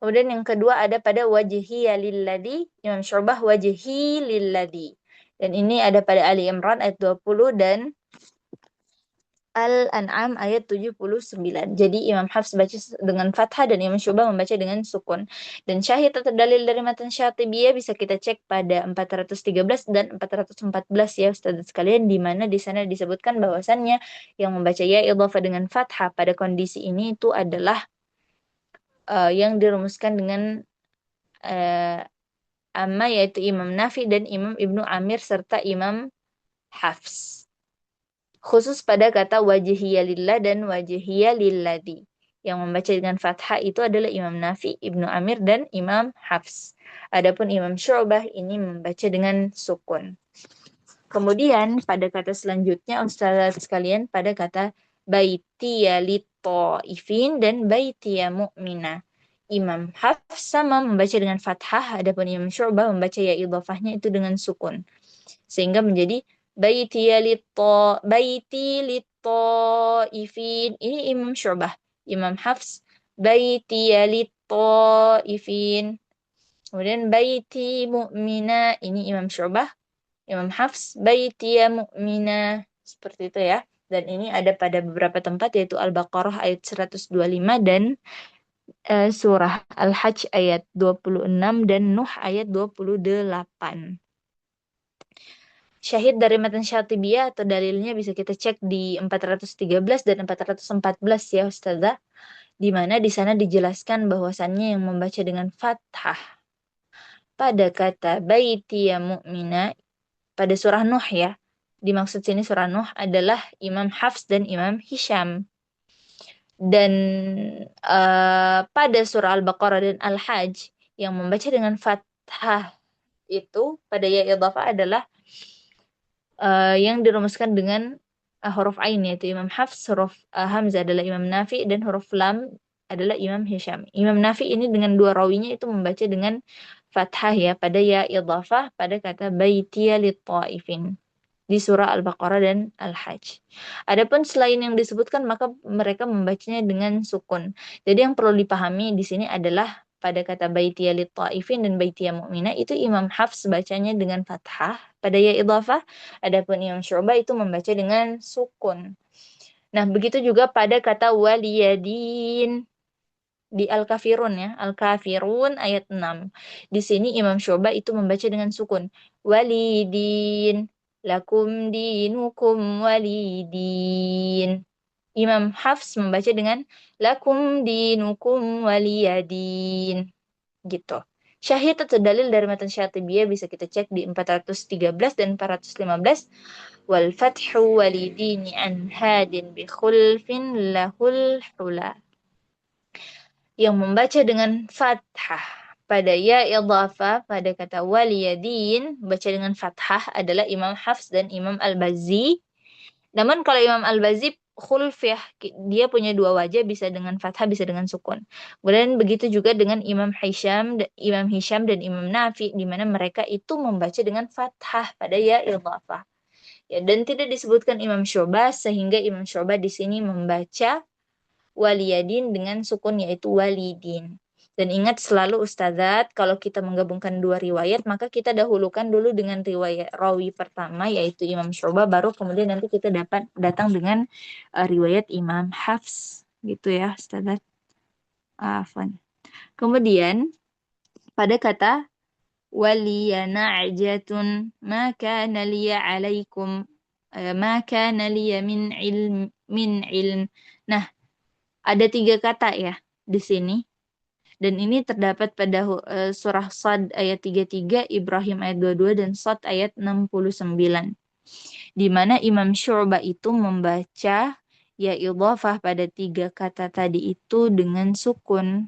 Kemudian yang kedua ada pada wajhiya lilladhi, Imam Syu'bah wajhi lilladhi. Dan ini ada pada Ali Imran ayat 20 dan Al-An'am ayat 79. Jadi Imam Hafs baca dengan fathah dan Imam Syu'bah membaca dengan sukun. Dan syahid atau dalil dari matan Syatibiyah bisa kita cek pada 413 dan 414 ya Ustaz sekalian, di mana di sana disebutkan bahwasannya yang membaca ya idhafah dengan fathah pada kondisi ini itu adalah yang dirumuskan dengan amma yaitu Imam Nafi dan Imam Ibnu Amir serta Imam Hafs. Khusus pada kata wajhiya lillah dan wajhiya lilladhi. Yang membaca dengan fathah itu adalah Imam Nafi, Ibnu Amir, dan Imam Hafs. Adapun Imam Syu'bah ini membaca dengan sukun. Kemudian pada kata selanjutnya Ustazat sekalian pada kata baitiya lit-ta'ifin dan baitiya mu'mina. Imam Hafs sama membaca dengan fathah, adapun Imam Syu'bah membaca ya idhafahnya itu dengan sukun. Sehingga menjadi baiti lit-ta'ifin. Ini Imam Syu'bah. Imam Hafs baiti lit-ta'ifin. Kemudian baiti mu'mina, ini Imam Syu'bah. Imam Hafs baiti mu'mina. Seperti itu ya. Dan ini ada pada beberapa tempat yaitu Al-Baqarah ayat 125 dan surah Al-Hajj ayat 26 dan Nuh ayat 28. Syahid dari matan Syatibiyah atau dalilnya bisa kita cek di 413 dan 414 ya Ustazah, di mana di sana dijelaskan bahwasannya yang membaca dengan fathah pada kata baiti ya mu'mina pada surah Nuh ya. Dimaksud sini surah Nuh adalah Imam Hafs dan Imam Hisham. Dan pada surah Al-Baqarah dan Al-Hajj yang membaca dengan fathah itu pada ya idhafah adalah yang dirumuskan dengan huruf ain yaitu Imam Hafs, huruf hamzah adalah Imam Nafi, dan huruf lam adalah Imam Hisham. Imam Nafi ini dengan dua rawinya itu membaca dengan fathah ya pada ya idhafah pada kata baitiya lit-ta'ifin. di surah Al-Baqarah dan Al-Hajj. Adapun selain yang disebutkan maka mereka membacanya dengan sukun. Jadi yang perlu dipahami di sini adalah pada kata baitiya lit-ta'ifin dan baitiya mu'minah itu Imam Hafs bacanya dengan fathah pada ya idhafah, adapun Imam Syu'bah itu membaca dengan sukun. Nah, begitu juga pada kata waliyadin di Al-Kafirun ya, Al-Kafirun ayat 6. Di sini Imam Syu'bah itu membaca dengan sukun. Walidin, lakum dinukum walidin. Imam Hafs membaca dengan lakum dinukum waliyadin. Gitu. Syahid atau dalil dari matan Syatibiyah bisa kita cek di 413 dan 415. Wal fathu walidini an hadin bi khulfin lahul hula. Yang membaca dengan fathah pada ya idhafah pada kata waliyadin baca dengan fathah adalah Imam Hafs dan Imam Al-Bazzi. Namun kalau Imam Al-Bazzi khulf ya, dia punya dua wajah, bisa dengan fathah bisa dengan sukun. Kemudian begitu juga dengan Imam Hisham dan Imam Nafi di mana mereka itu membaca dengan fathah pada ya idhafah. Ya, dan tidak disebutkan Imam Syu'bah sehingga Imam Syu'bah di sini membaca waliyadin dengan sukun yaitu walidin. Dan ingat selalu ustadzat, kalau kita menggabungkan dua riwayat, maka kita dahulukan dulu dengan riwayat rawi pertama yaitu Imam Syu'bah, baru kemudian nanti kita datang dengan riwayat Imam Hafs, gitu ya ustadzat. Afwan. Kemudian pada kata waliyana'jatun ma kana liya 'alaikum ma kana liya min ilm. Nah, ada 3 kata ya di sini. Dan ini terdapat pada surah Shad ayat 33, Ibrahim ayat 22, dan Shad ayat 69. Di mana Imam Syu'bah itu membaca ya idhafah pada 3 kata tadi itu dengan sukun.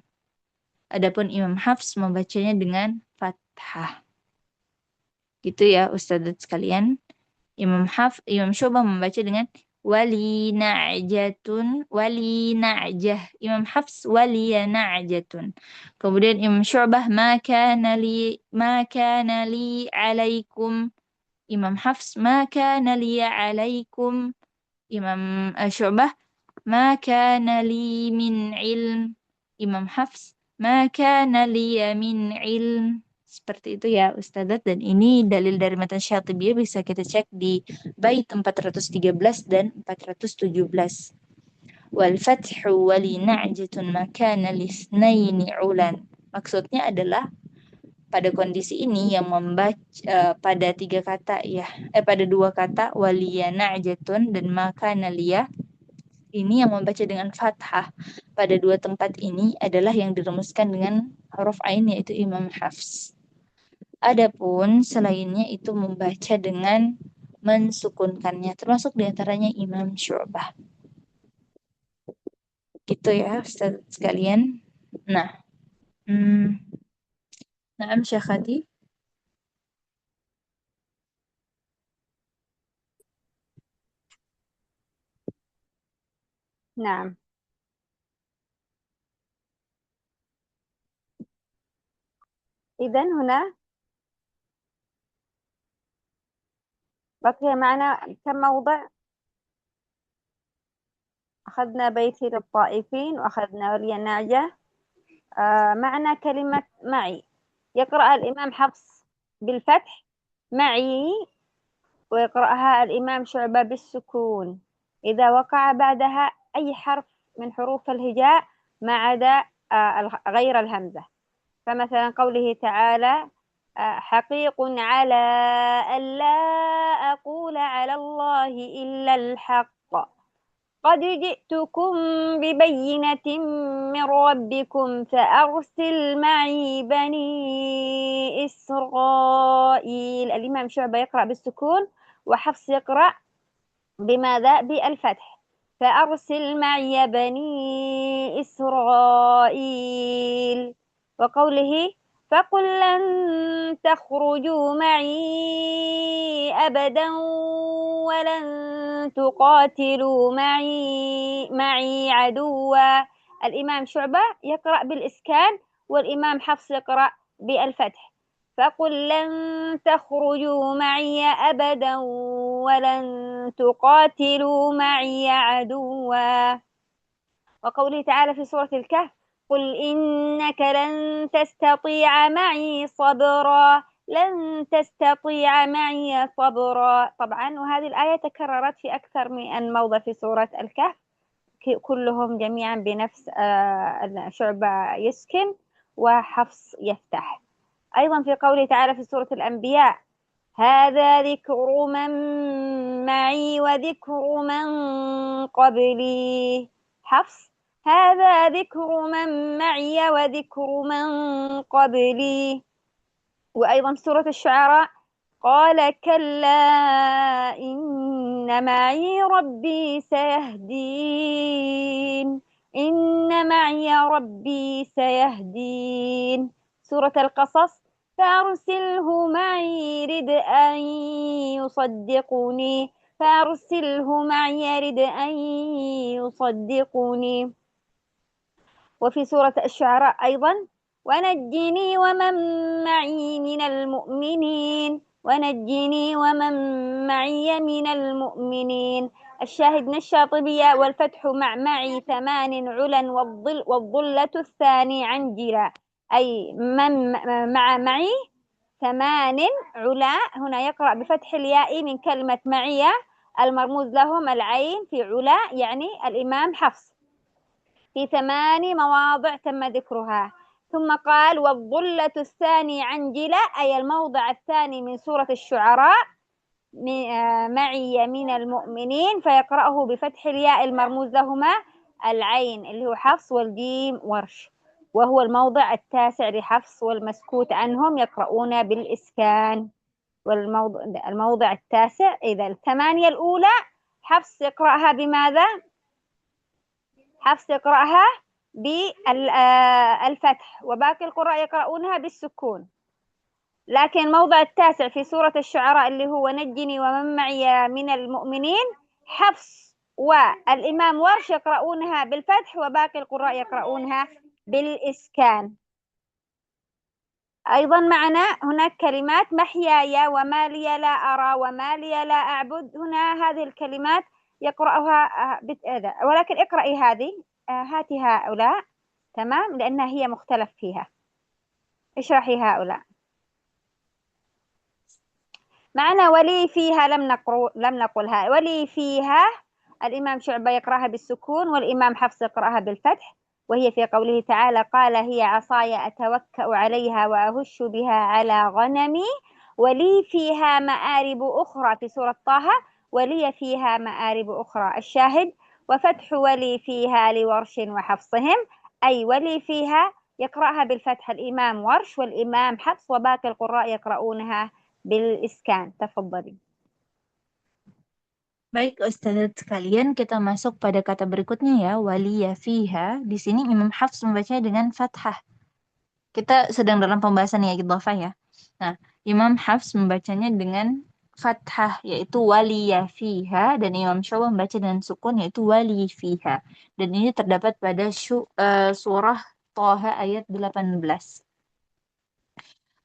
Adapun Imam Hafs membacanya dengan fathah. Gitu ya ustadzat sekalian. Imam Syu'bah membaca dengan walina'jatun, walina'jah. Imam Hafs walina'jatun. Kemudian Imam Syu'bah ma kana li alaikum. Imam Hafs ma kana li alaikum. Imam Syu'bah ma kana li min ilm. Imam Hafs ma kana li min ilm. Seperti itu ya Ustadzat, dan ini dalil dari matan Syatibiyah bisa kita cek di bait 413 dan 417. Wal fathu walina'jatun makana lisnaini ulan. Maksudnya adalah pada kondisi ini yang membaca pada 3 kata ya, pada 2 kata waliyana'jatun dan makana liya, ini yang membaca dengan fathah pada 2 tempat ini adalah yang dirumuskan dengan huruf ain yaitu Imam Hafs. Adapun selainnya itu membaca dengan mensukunkannya, termasuk diantaranya Imam Syu'bah. Gitu ya Ustaz sekalian. Nah, Naam Syekhati. نعم. إذن هنا بقي معنا كم موضع؟ أخذنا بيتي للطائفين وأخذنا ولي النعجة. معنا كلمة معي يقرأها الإمام حفص بالفتح معي، ويقرأها الإمام شعبة بالسكون إذا وقع بعدها أي حرف من حروف الهجاء ما عدا غير الهمزة. فمثلا قوله تعالى حقيق على ألا أقول على الله إلا الحق قد جئتكم ببينة من ربكم فأرسل معي بني إسرائيل. الإمام شعبة يقرأ بالسكون وحفص يقرأ بماذا؟ بالفتح. فأرسل معي بني إسرائيل. وقوله فقل لن تخرجوا معي أبدا ولن تقاتلوا معي عدوا. الإمام شعبة يقرأ بالإسكان والإمام حفص يقرأ بالفتح. فقل لن تخرجوا معي أبدا ولن تقاتلوا معي عدوا. وقوله تعالى في سورة الكهف قل إنك لن تستطيع معي صبرا، لن تستطيع معي صبرا. طبعا وهذه الآية تكررت في أكثر من موضع في سورة الكهف، كلهم جميعا بنفس شعبة يسكن وحفص يفتح. أيضا في قوله تعالى في سورة الأنبياء هذا ذكر من معي وذكر من قبلي، حفص هذا ذكر من معي وذكر من قبلي. وأيضا في سورة الشعراء قال كلا إن معي ربي سيهدين، إن معي ربي سيهدين. سورة القصص فأرسله معي رد أن يصدقني، فأرسله معي رد أن يصدقني. وفي سورة الشعراء أيضا ونجني ومن معي من المؤمنين، ونجني ومن معي من المؤمنين. الشاهد من الشاطبية والفتح مع معي 8 علا والظلة الثاني عنجلا، أي من مع معي 8 علا. هنا يقرأ بفتح الياء من كلمة معية المرموز لهم العين في علا، يعني الإمام حفص في 8 مواضع تم ذكرها. ثم قال والظلة الثاني عنجلة، أي الموضع الثاني من سورة الشعراء معي من المؤمنين، فيقرأه بفتح الياء المرموز لهما العين اللي هو حفص والجيم ورش، وهو الموضع التاسع لحفص، والمسكوت عنهم يقرؤون بالإسكان. والموضع التاسع إذا 8 الأولى حفص يقرأها بماذا؟ حفص يقرأها بالفتح، وباقي القراء يقرؤونها بالسكون. لكن الموضع التاسع في سورة الشعراء اللي هو نجني ومن معي من المؤمنين، حفص والإمام ورش يقرؤونها بالفتح، وباقي القراء يقرؤونها بالإسكان. أيضا معنا هناك كلمات محياي وما لي لا أرى وما لي لا أعبد. هنا هذه الكلمات يقرأها ولكن اقرأي هذه، هاتي هؤلاء، تمام، لأنها هي مختلف فيها. اشرحي هؤلاء معنا. ولي فيها لم نقلها. ولي فيها الإمام شعبة يقرأها بالسكون، والإمام حفص يقرأها بالفتح، وهي في قوله تعالى قال هي عصاي أتوكأ عليها وأهش بها على غنمي. ولي فيها مآرب أخرى في سورة طه، ولي فيها مآرب أخرى. الشاهد وفتح ولي فيها لورش وحفصهم، أي ولي فيها يقرأها بالفتح الإمام ورش والإمام حفص، وباقي القراء يقرؤونها بالإسكان. تفضلي. Baik, Ustazat sekalian, kita masuk pada kata berikutnya ya, waliya fiha. Di sini Imam Hafs membacanya dengan fathah. Kita sedang dalam pembahasan ya idhofah ya. Nah, Imam Hafs membacanya dengan fathah yaitu waliya fiha, dan Imam Syu'bah membaca dengan sukun yaitu wali fiha. Dan ini terdapat pada surah Thaha ayat 18.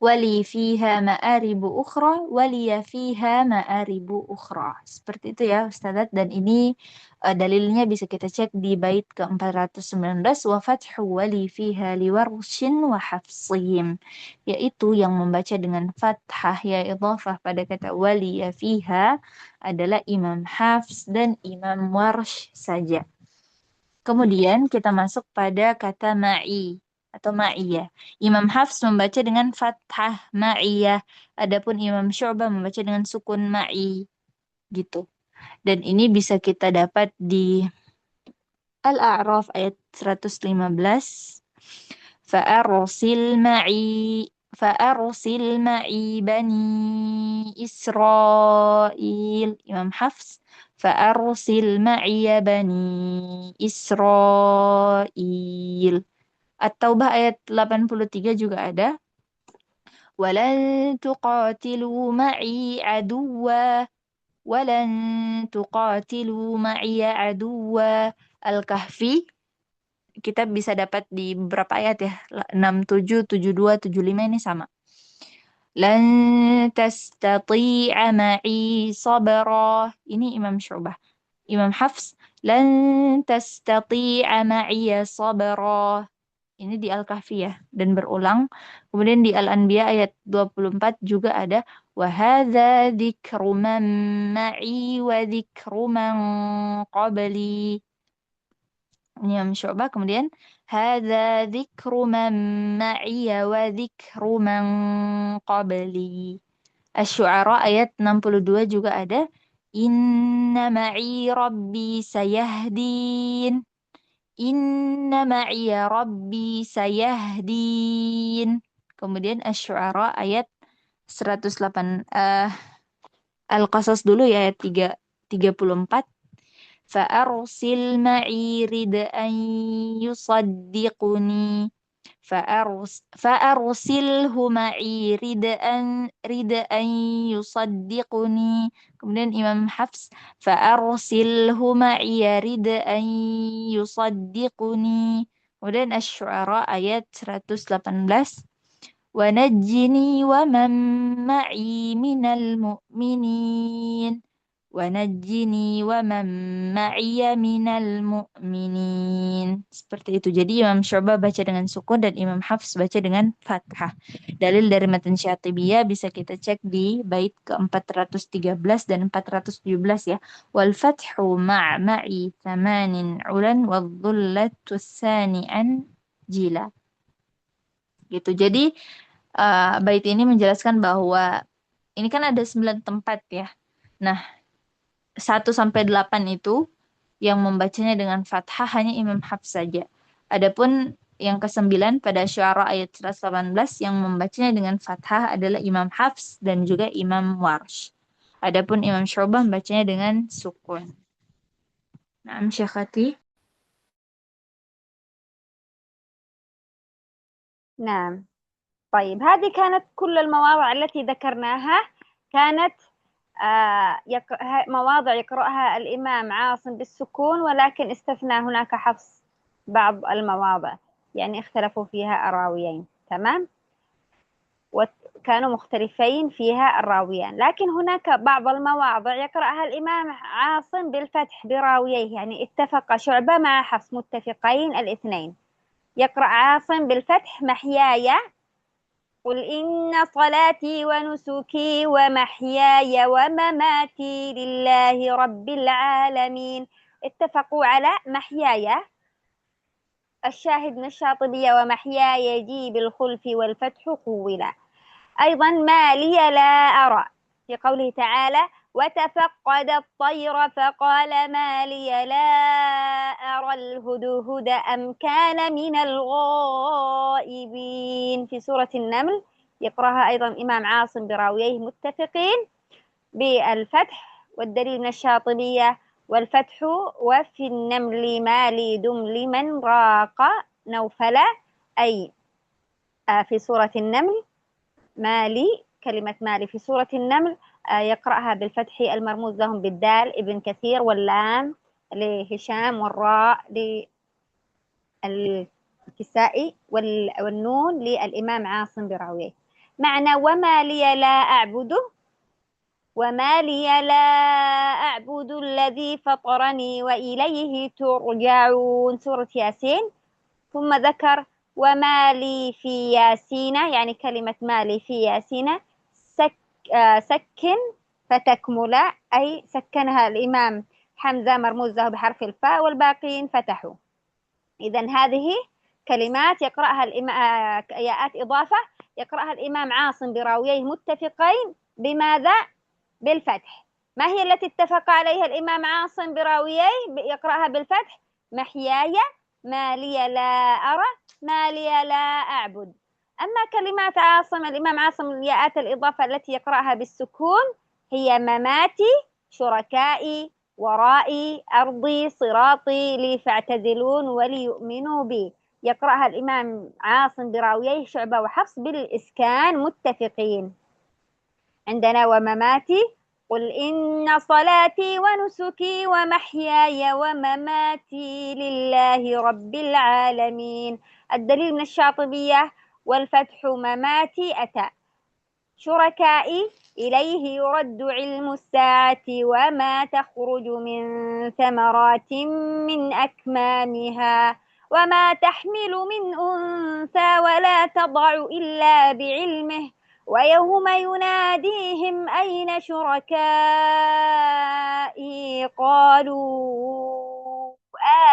Wali fiha ma'aribu ukhra, waliya fiha ma'aribu ukhra. Seperti itu ya Ustazat, dan ini dalilnya bisa kita cek di bait ke-419, wa fathu wali fiha liwarshin wa hafsihim, yaitu yang membaca dengan fathah ya idhafah pada kata waliya fiha adalah Imam Hafs dan Imam Warsh saja. Kemudian kita masuk pada kata ma'i atau ma'iyah. Imam Hafs membaca dengan fathah ma'iyah, adapun Imam Syu'bah membaca dengan sukun ma'i gitu. Dan ini bisa kita dapat di Al-A'raf ayat 115. Fa'arsil ma'i bani Israil. Imam Hafs fa'arsil ma'i bani Israil. At-Taubah ayat 83 juga ada. Walan tuqatilu ma'i aduwa, walan tuqatilu ma'i aduwa. Al-Kahfi kita bisa dapat di beberapa ayat ya, 67, 72, 75 ini sama. lan tastati'a ma'i sabra. Ini Imam Syu'bah. Imam Hafs, lan tastati'a ma'iya sabra. Ini di Al-Kahfi ya, dan berulang. Kemudian di Al-Anbiya ayat 24 juga ada wa hadza dzikru man ma'i wa dzikru man qabli. Ini Imam Syu'bah. Kemudian hadza dzikru man ma'i wa dzikru man qabli. Asy-Syu'ara ayat 62 juga ada inna ma'i rabbi sayahdin. Inna ma'iya rabbi sayahdin. Kemudian Asy-Syu'ara ayat 108 Al-Qasas dulu ya ayat 34. Fa'arsil ma'i rid'an yusaddiquni. Fa'arsilhu ma'i rid'an yusaddiquni. Kemudian Imam Hafs fa'arsilhu ma'i rid'an yusaddiquni. Kemudian Asy-Syu'ara ayat 118 wa najjini wa man ma'i minal mu'minin. Wa najjini wa man ma'iya minal mu'minin. Seperti itu. Jadi Imam Syu'bah baca dengan sukun dan Imam Hafs baca dengan fathah. Dalil dari matan Syatibiyah bisa kita cek di bait ke-413 dan 417 ya. Wal fathu ma'i thamanin ulan wal dhullatu tsani'an jila. Gitu. Jadi bait ini menjelaskan bahwa ini kan ada 9 tempat ya. Nah, 1 sampai 8 itu yang membacanya dengan fathah hanya Imam Hafs saja. Adapun yang ke-9 pada Syu'ara ayat 118 yang membacanya dengan fathah adalah Imam Hafs dan juga Imam Warsh. Adapun Imam Syu'bah membacanya dengan sukun. Naam Syekhati. نعم. طيب هذه كانت كل المواضع التي ذكرناها كانت مواضع يقرأها الإمام عاصم بالسكون، ولكن استثنى هناك حفص بعض المواضع، يعني اختلفوا فيها الراويين. تمام، وكانوا مختلفين فيها الراويان. لكن هناك بعض المواضع يقرأها الإمام عاصم بالفتح براويه، يعني اتفق شعبة مع حفص متفقين الاثنين. يقرأ عاصم بالفتح محياي قل إن صلاتي ونسكي ومحياي ومماتي لله رب العالمين. اتفقوا على محياي. الشاهد من الشاطبية ومحياي يجي بالخلف والفتح قولا. أيضا ما لي لا أرى في قوله تعالى وتفقد الطير فقال ما لي لا أرى الهدهد أم كان من الغائبين في سورة النمل. يقرأها أيضا إمام عاصم براويه متفقين بالفتح، والدليل من الشاطبية والفتح وفي النمل ما لي دم لمن راق نوفلا، أي في سورة النمل مالي، كلمة مالي في سورة النمل يقرأها بالفتح المرموز لهم بالدال ابن كثير، واللام لهشام، والراء للكسائي، والنون للإمام عاصم براويه. معنى وما لي لا أعبد، وما لي لا أعبد الذي فطرني وإليه ترجعون، سورة ياسين. ثم ذكر وما لي في ياسين، يعني كلمة ما لي في ياسين سكن فتكمل، أي سكنها الإمام حمزة مرموز له بحرف الفاء والباقين فتحوا. إذن هذه كلمات يقرأها ياءات إضافة يقرأها الإمام عاصم براويه متفقين بماذا؟ بالفتح. ما هي التي اتفق عليها الإمام عاصم براويه يقرأها بالفتح؟ محياي، ما لي لا أرى، ما لي لا أعبد. أما كلمات عاصم الإمام عاصم ياءات الإضافة التي يقرأها بالسكون هي مماتي، شركائي، ورائي، أرضي، صراطي، لي فاعتزلون، وليؤمنوا بي. يقرأها الإمام عاصم براويه شعبة وحفص بالإسكان متفقين. عندنا ومماتي قل إن صلاتي ونسكي ومحياي ومماتي لله رب العالمين. الدليل من الشاطبية والفتح مماتي أتى. شركائي إليه يرد علم الساعة وما تخرج من ثمرات من أكمامها وما تحمل من أنثى ولا تضع إلا بعلمه ويوم يناديهم أين شركائي قالوا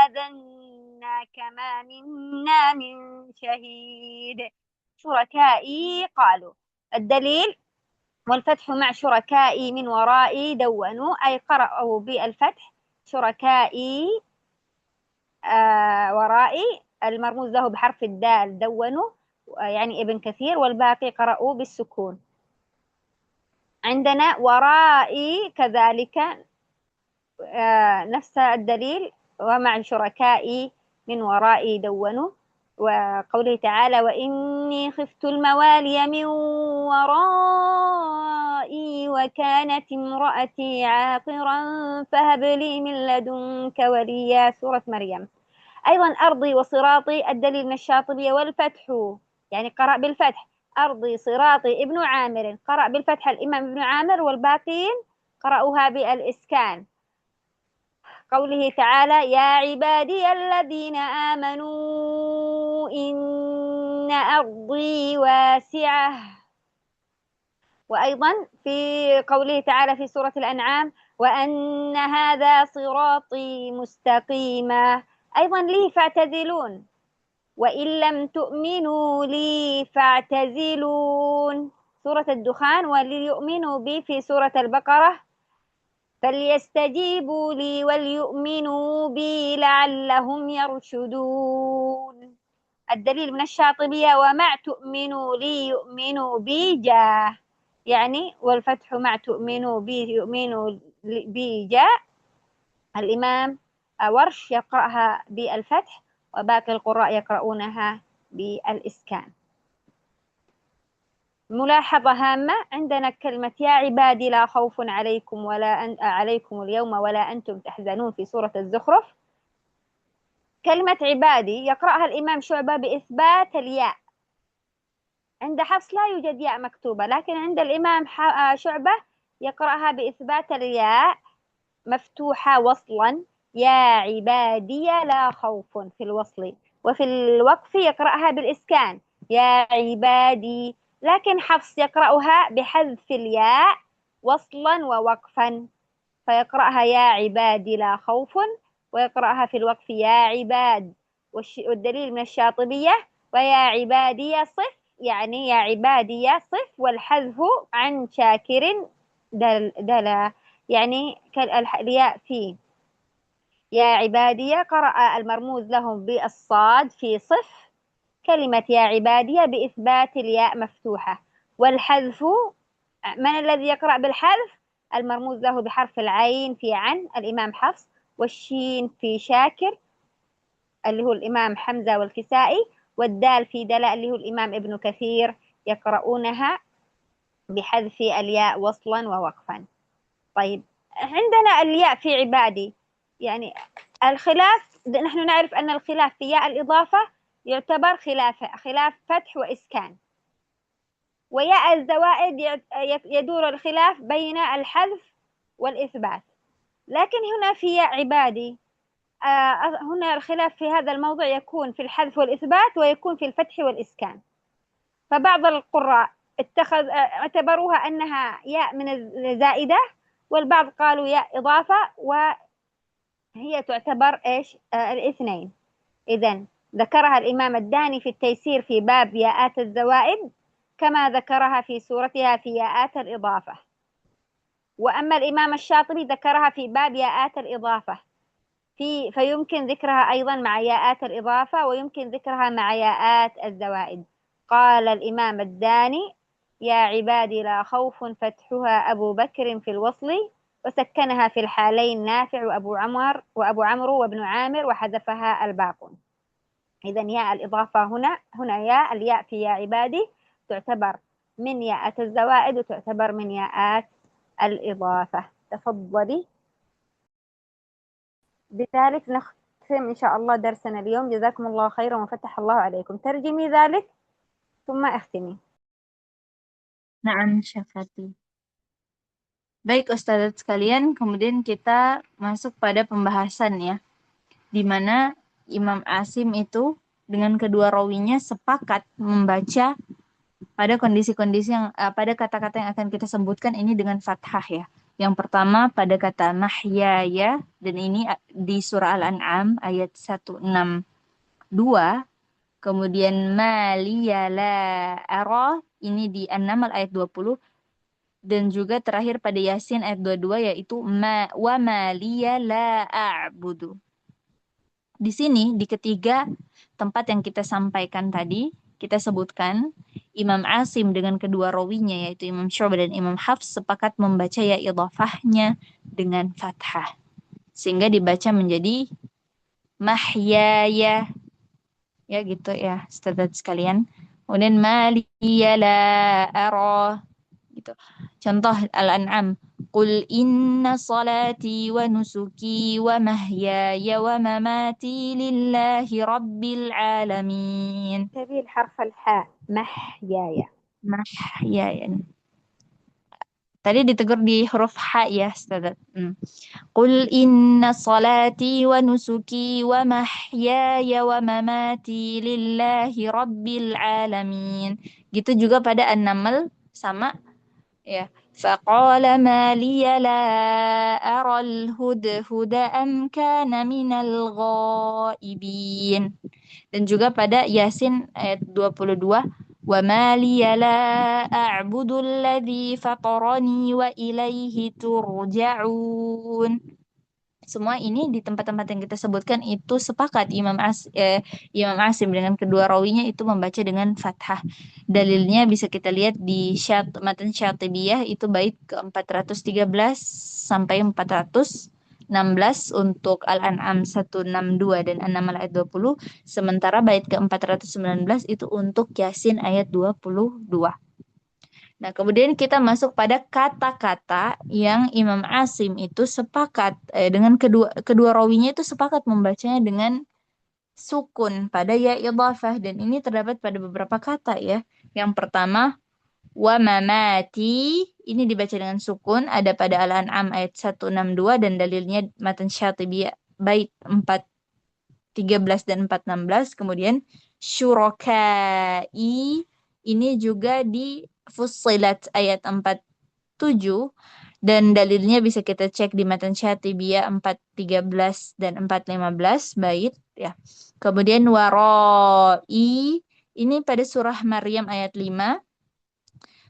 آذناك ما منا من شهيد. شركائي قالوا، الدليل والفتح مع شركائي من ورائي دونوا، أي قرأوا بالفتح شركائي ورائي، المرموز له بحرف الدال دونوا يعني ابن كثير، والباقي قرأوا بالسكون. عندنا ورائي كذلك نفس الدليل، ومع شركائي من ورائي دونوا، وقوله تعالى وإني خفت الموالي من ورائي وكانت امرأتي عاقرا فهب لي من لدنك وليا، سورة مريم. أيضا أرضي وصراطي، الدليل من الشاطبية والفتح يعني قرأ بالفتح، أرضي صراطي ابن عامر قرأ بالفتح الإمام ابن عامر، والباقين قرأوها بالإسكان. قوله تعالى يا عبادي الذين آمنوا إن أرضي واسعة. وأيضا في قوله تعالى في سورة الأنعام وأن هذا صراطي مستقيما، أيضا لي فاعتزلون، وإن لم تؤمنوا لي فاعتزلون، سورة الدخان، وليؤمنوا بي في سورة البقرة فليستجيبوا لي وليؤمنوا بي لعلهم يرشدون. الدليل من الشاطبية ومع تؤمنوا لي يؤمنوا بي جاء، يعني والفتح مع تؤمنوا بي يؤمنوا بي جاء. الإمام ورش يقرأها بالفتح وباقي القراء يقرؤونها بالإسكان. ملاحظة هامة عندنا كلمة يا عبادي لا خوف عليكم عليكم اليوم ولا أنتم تحزنون في سورة الزخرف. كلمة عبادي يقرأها الإمام شعبة بإثبات الياء، عند حفص لا يوجد ياء مكتوبة، لكن عند الإمام شعبة يقرأها بإثبات الياء مفتوحة وصلا، يا عبادي لا خوف في الوصل، وفي الوقف يقرأها بالإسكان يا عبادي، لكن حفص يقرأها بحذف الياء وصلا ووقفا، فيقرأها يا عبادي لا خوف، ويقرأها في الوقف يا عباد. والدليل من الشاطبية ويا عبادي صف، يعني يا عبادي صف والحذف عن شاكر دلا، يعني كالياء فيه يا عبادي قرأ المرموز لهم بالصاد في صف كلمة يا عبادية بإثبات الياء مفتوحة، والحذف من الذي يقرأ بالحذف؟ المرموز له بحرف العين في عن الإمام حفص، والشين في شاكر اللي هو الإمام حمزة والكسائي، والدال في دلاء اللي هو الإمام ابن كثير، يقرؤونها بحذف الياء وصلا ووقفا. طيب عندنا الياء في عبادي، يعني الخلاف نحن نعرف أن الخلاف في ياء الإضافة يعتبر خلاف فتح وإسكان، وياء الزوائد يدور الخلاف بين الحذف والإثبات، لكن هنا في ياء عبادي هنا الخلاف في هذا الموضع يكون في الحذف والإثبات، ويكون في الفتح والإسكان. فبعض القراء اعتبروها أنها ياء من الزائدة، والبعض قالوا ياء إضافة، وهي تعتبر إيش الاثنين. إذن ذكرها الإمام الداني في التيسير في باب ياءات الزوائد كما ذكرها في سورتها في ياءات الإضافة، وأما الإمام الشاطبي ذكرها في باب ياءات الإضافة فيمكن ذكرها أيضا مع ياءات الإضافة، ويمكن ذكرها مع ياءات الزوائد. قال الإمام الداني يا عبادي لا خوف فتحها أبو بكر في الوصل، وسكنها في الحالين نافع وأبو عمرو وابن عامر، وحذفها الباقون. إذن ياء الإضافة هنا ياء الياء في يا عبادي تعتبر من ياءات الزوائد وتعتبر من ياءات الإضافة. تفضلي. بذلك نختم إن شاء الله درسنا اليوم. جزاكم الله خيرا وفتح الله عليكم. ترجمي ذلك ثم اختمي. Na'am Syafati. Baik Ustazat sekalian, kemudian kita masuk pada pembahasan ya, di mana Imam Asim itu dengan kedua rawinya sepakat membaca pada kondisi-kondisi yang pada kata-kata yang akan kita sebutkan ini dengan fathah ya. Yang pertama pada kata mahyaya, dan ini di surah Al-An'am ayat 162. Kemudian maliya la ara, ini di An-Naml ayat 20. Dan juga terakhir pada Yasin ayat 22, yaitu wa maliya la a'budu. Di sini di ketiga tempat yang kita sampaikan tadi, kita sebutkan Imam Asim dengan kedua rawinya yaitu Imam Syu'bah dan Imam Hafs sepakat membaca ya idhafahnya dengan fathah, sehingga dibaca menjadi mahyaya ya gitu ya Ustadzat sekalian. Kemudian maliya la ara gitu. Contoh Al-An'am, Qul inna salati wa nusuki wa mahyaya wa mamati lillahi rabbil alamin. تبي الحرف الحاء محيايا. Mahyaya. Tadi ditegur di huruf H ya, Ustazat. Qul inna salati wa nusuki wa mahyaya wa mamati lillahi rabbil alamin. Gitu juga pada An-Naml sama ya. Faqala ma liya la ara al-hudhuda am kana minal ghaibin. Dan juga pada Yasin ayat 22, wa ma liya la a'budu alladhi fatarani wa ilaihi turja'un. Semua ini di tempat-tempat yang kita sebutkan itu sepakat Imam Asim dengan kedua rawinya itu membaca dengan fathah. Dalilnya bisa kita lihat di matan Syatibiyah itu bait ke-413 sampai 416 untuk Al-An'am 162 dan An-Naml ayat 20, sementara bait ke-419 itu untuk Yasin ayat 22. Nah, kemudian kita masuk pada kata-kata yang Imam Asim itu sepakat dengan kedua rawinya itu sepakat membacanya dengan sukun pada ya idhafah, dan ini terdapat pada beberapa kata ya. Yang pertama wa mamati, ini dibaca dengan sukun, ada pada Al-An'am ayat 162 dan dalilnya matan Syatibiyah bait 413 dan 416. Kemudian syurakai, ini juga di Fussilat ayat 47 dan dalilnya bisa kita cek di matan Syatibiyah 413 dan 415 bait ya. Kemudian warai, ini pada surah Maryam ayat 5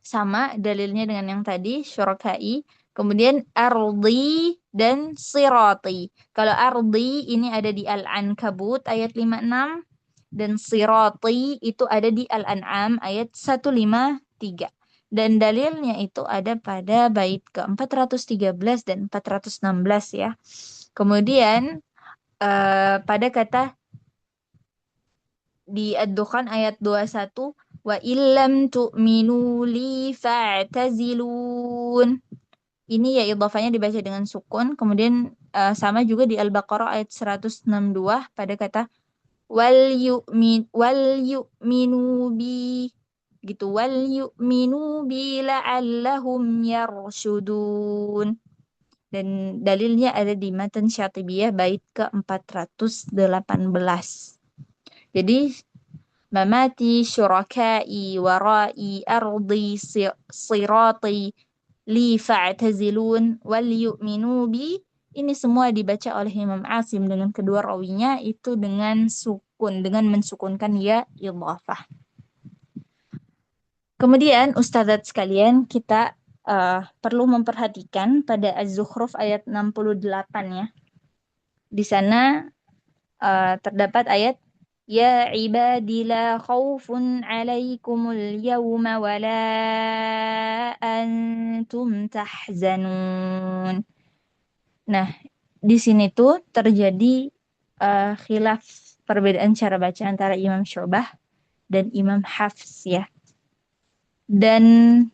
sama dalilnya dengan yang tadi syurakai. Kemudian ardi dan sirati. Kalau ardi ini ada di Al-Ankabut ayat 56 dan sirati itu ada di Al-An'am ayat 153. Dan dalilnya itu ada pada bait ke-413 dan 416 ya. Kemudian pada kata di Ad-Dukhan ayat 21, wa illam tu'minu li fa'tazilun. Ini ya idhafahnya dibaca dengan sukun. Kemudian sama juga di Al-Baqarah ayat 162 pada kata wal yu'minu bi gitu, wal yu'minu bi la'allahum yarshudun. Dan dalilnya ada di matan Syatibiyah bait ke-418. Jadi mamati syurakai warai ardi sirati li fa'tazilun wal yu'minu bi, ini semua dibaca oleh Imam Asim dengan kedua rawinya itu dengan sukun, dengan mensukunkan ya idhafah. Kemudian Ustadzat sekalian, kita perlu memperhatikan pada Az-Zukhruf ayat 68 ya. Di sana terdapat ayat ya ibadi la khaufun alaikumul yawma wa la antum tahzanun. Nah, di sini tuh terjadi khilaf, perbedaan cara baca antara Imam Syu'bah dan Imam Hafs ya. Dan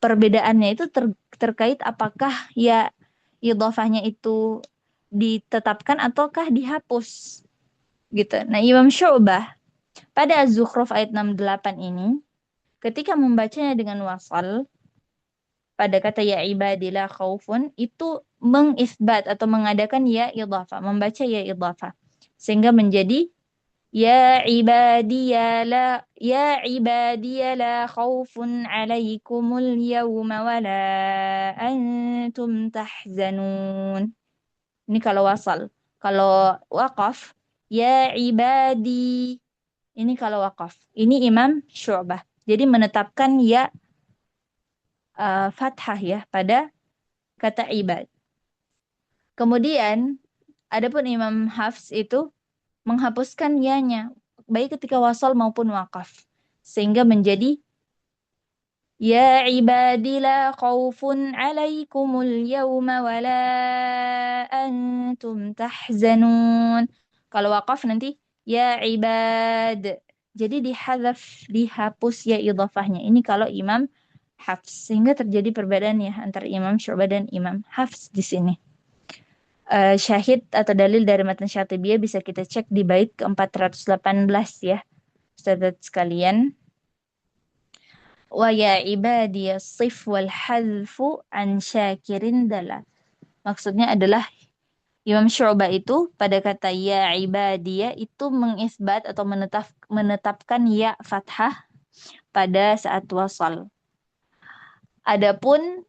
perbedaannya itu terkait apakah ya idhafahnya itu ditetapkan ataukah dihapus gitu. Nah, Imam Syu'bah pada Az-Zukhruf ayat 68 ini ketika membacanya dengan wasal pada kata ya ibadi la khaufun itu mengisbat atau mengadakan ya idhafah, membaca ya idhafah. Sehingga menjadi ya ibadiya la khaufun alaikumul yawma wa la antum tahzanun. Ini kalau wasal. Kalau waqaf ya ibadi. Ini kalau waqaf. Ini Imam Syu'bah. Jadi menetapkan ya fathah ya pada kata ibad. Kemudian adapun Imam Hafs itu menghapuskan ya-nya baik ketika wasal maupun waqaf sehingga menjadi ya ibadi la khaufun alaikumul yawma wa la antum tahzanun. Kalau waqaf nanti ya ibad. Jadi dihapus ya idhafahnya. Ini kalau Imam Hafs. Sehingga terjadi perbedaan ya antara Imam Syu'bah dan Imam Hafs di sini. Syahid atau dalil dari matan Syatibiyah bisa kita cek di bait ke-418 ya. Ustadzat sekalian. Wa ya ibadiyas sif wal hadfu an syakirin dala. Maksudnya adalah Imam Syu'bah itu pada kata ya ibadiyah itu mengisbat atau menetapkan ya fathah pada saat wasal. Adapun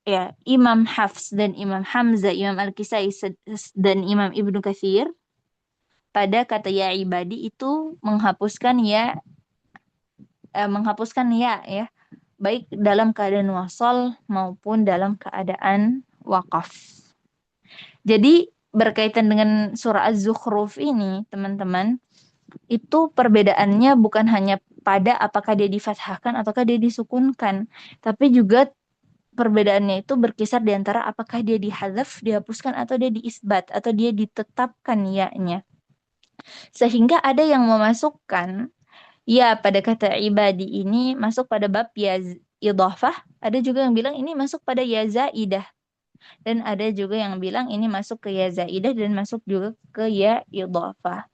ya Imam Hafs dan Imam Hamzah, Imam Al-Kisai dan Imam Ibnu Katsir pada kata ya ibadi itu menghapuskan ya baik dalam keadaan wasal maupun dalam keadaan waqaf. Jadi berkaitan dengan surah Az-Zukhruf ini teman-teman, itu perbedaannya bukan hanya pada apakah dia difathahkan ataukah dia disukunkan, tapi juga perbedaannya itu berkisar di antara apakah dia dihadzaf, dihapuskan, atau dia diisbat, atau dia ditetapkan ya-nya. Sehingga ada yang memasukkan ya pada kata ibadi ini masuk pada bab ya idhafah, ada juga yang bilang ini masuk pada ya zaidah. Dan ada juga yang bilang ini masuk ke ya zaidah dan masuk juga ke ya idhafah.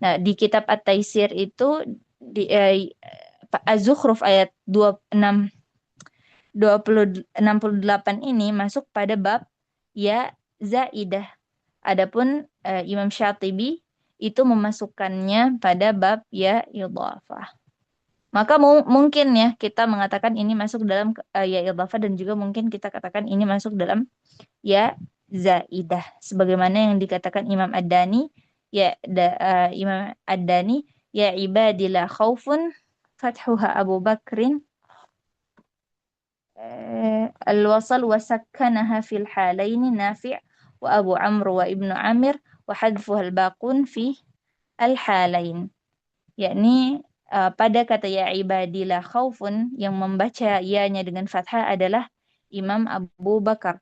Nah, di kitab At-Taisir itu di Az-Zukhruf ayat 68 ini masuk pada bab ya zaidah. Adapun Imam Syatibi itu memasukkannya pada bab ya idhafah. Maka mungkin ya kita mengatakan ini masuk dalam ya idhafah dan juga mungkin kita katakan ini masuk dalam ya zaidah. Sebagaimana yang dikatakan Imam Ad-Dani Imam Ad-Dani ya ibadillah khaufun fathuha Abu Bakrin al-wasal wa sakkanaha fil halaini Nafi' wa Abu Amr wa Ibnu Amir wa hadfuha al-baqun fi al-halain. Yakni pada kata ya ibadillah khaufun yang membaca ya-nya dengan fathah adalah Imam Abu Bakar.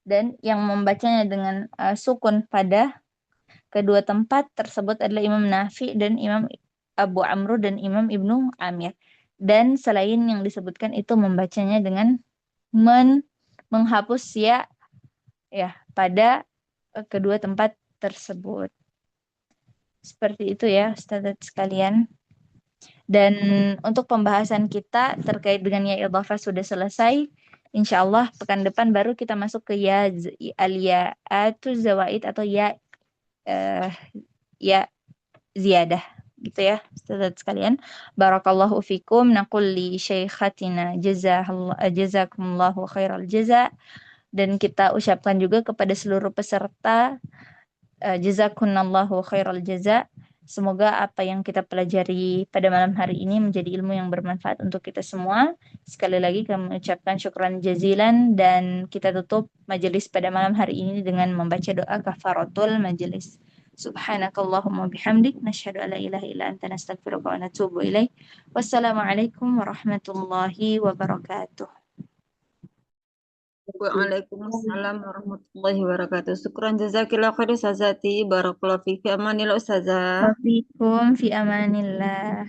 Dan yang membacanya dengan sukun pada kedua tempat tersebut adalah Imam Nafi dan Imam Abu Amr dan Imam Ibnu Amir. Dan selain yang disebutkan itu membacanya dengan menghapus ya pada kedua tempat tersebut. Seperti itu ya Ustadzat sekalian. Dan untuk pembahasan kita terkait dengan ya idhafah sudah selesai. Insyaallah pekan depan baru kita masuk ke ya al-ya'atu zawaid atau ya ziyadah gitu ya Ustadzat sekalian. Barakallahu fikum, naqul li syaikhatina jazakumullahu khairal jaza, dan kita ucapkan juga kepada seluruh peserta jazakumullahu khairal jaza. Semoga apa yang kita pelajari pada malam hari ini menjadi ilmu yang bermanfaat untuk kita semua. Sekali lagi kami mengucapkan syukran jazilan dan kita tutup majelis pada malam hari ini dengan membaca doa kafaratul majelis. Subhanakallahumma bihamdik nasyhadu an la ilaha illa anta nastaghfiruka wa natubu ilaik. Wassalamualaikum warahmatullahi wabarakatuh. Waalaikumsalam warahmatullahi wabarakatuh. Syukran jazakillah khair Ustazati. Barakallahu fiki. Amanillah Ustazah. Wafikum fi amanillah.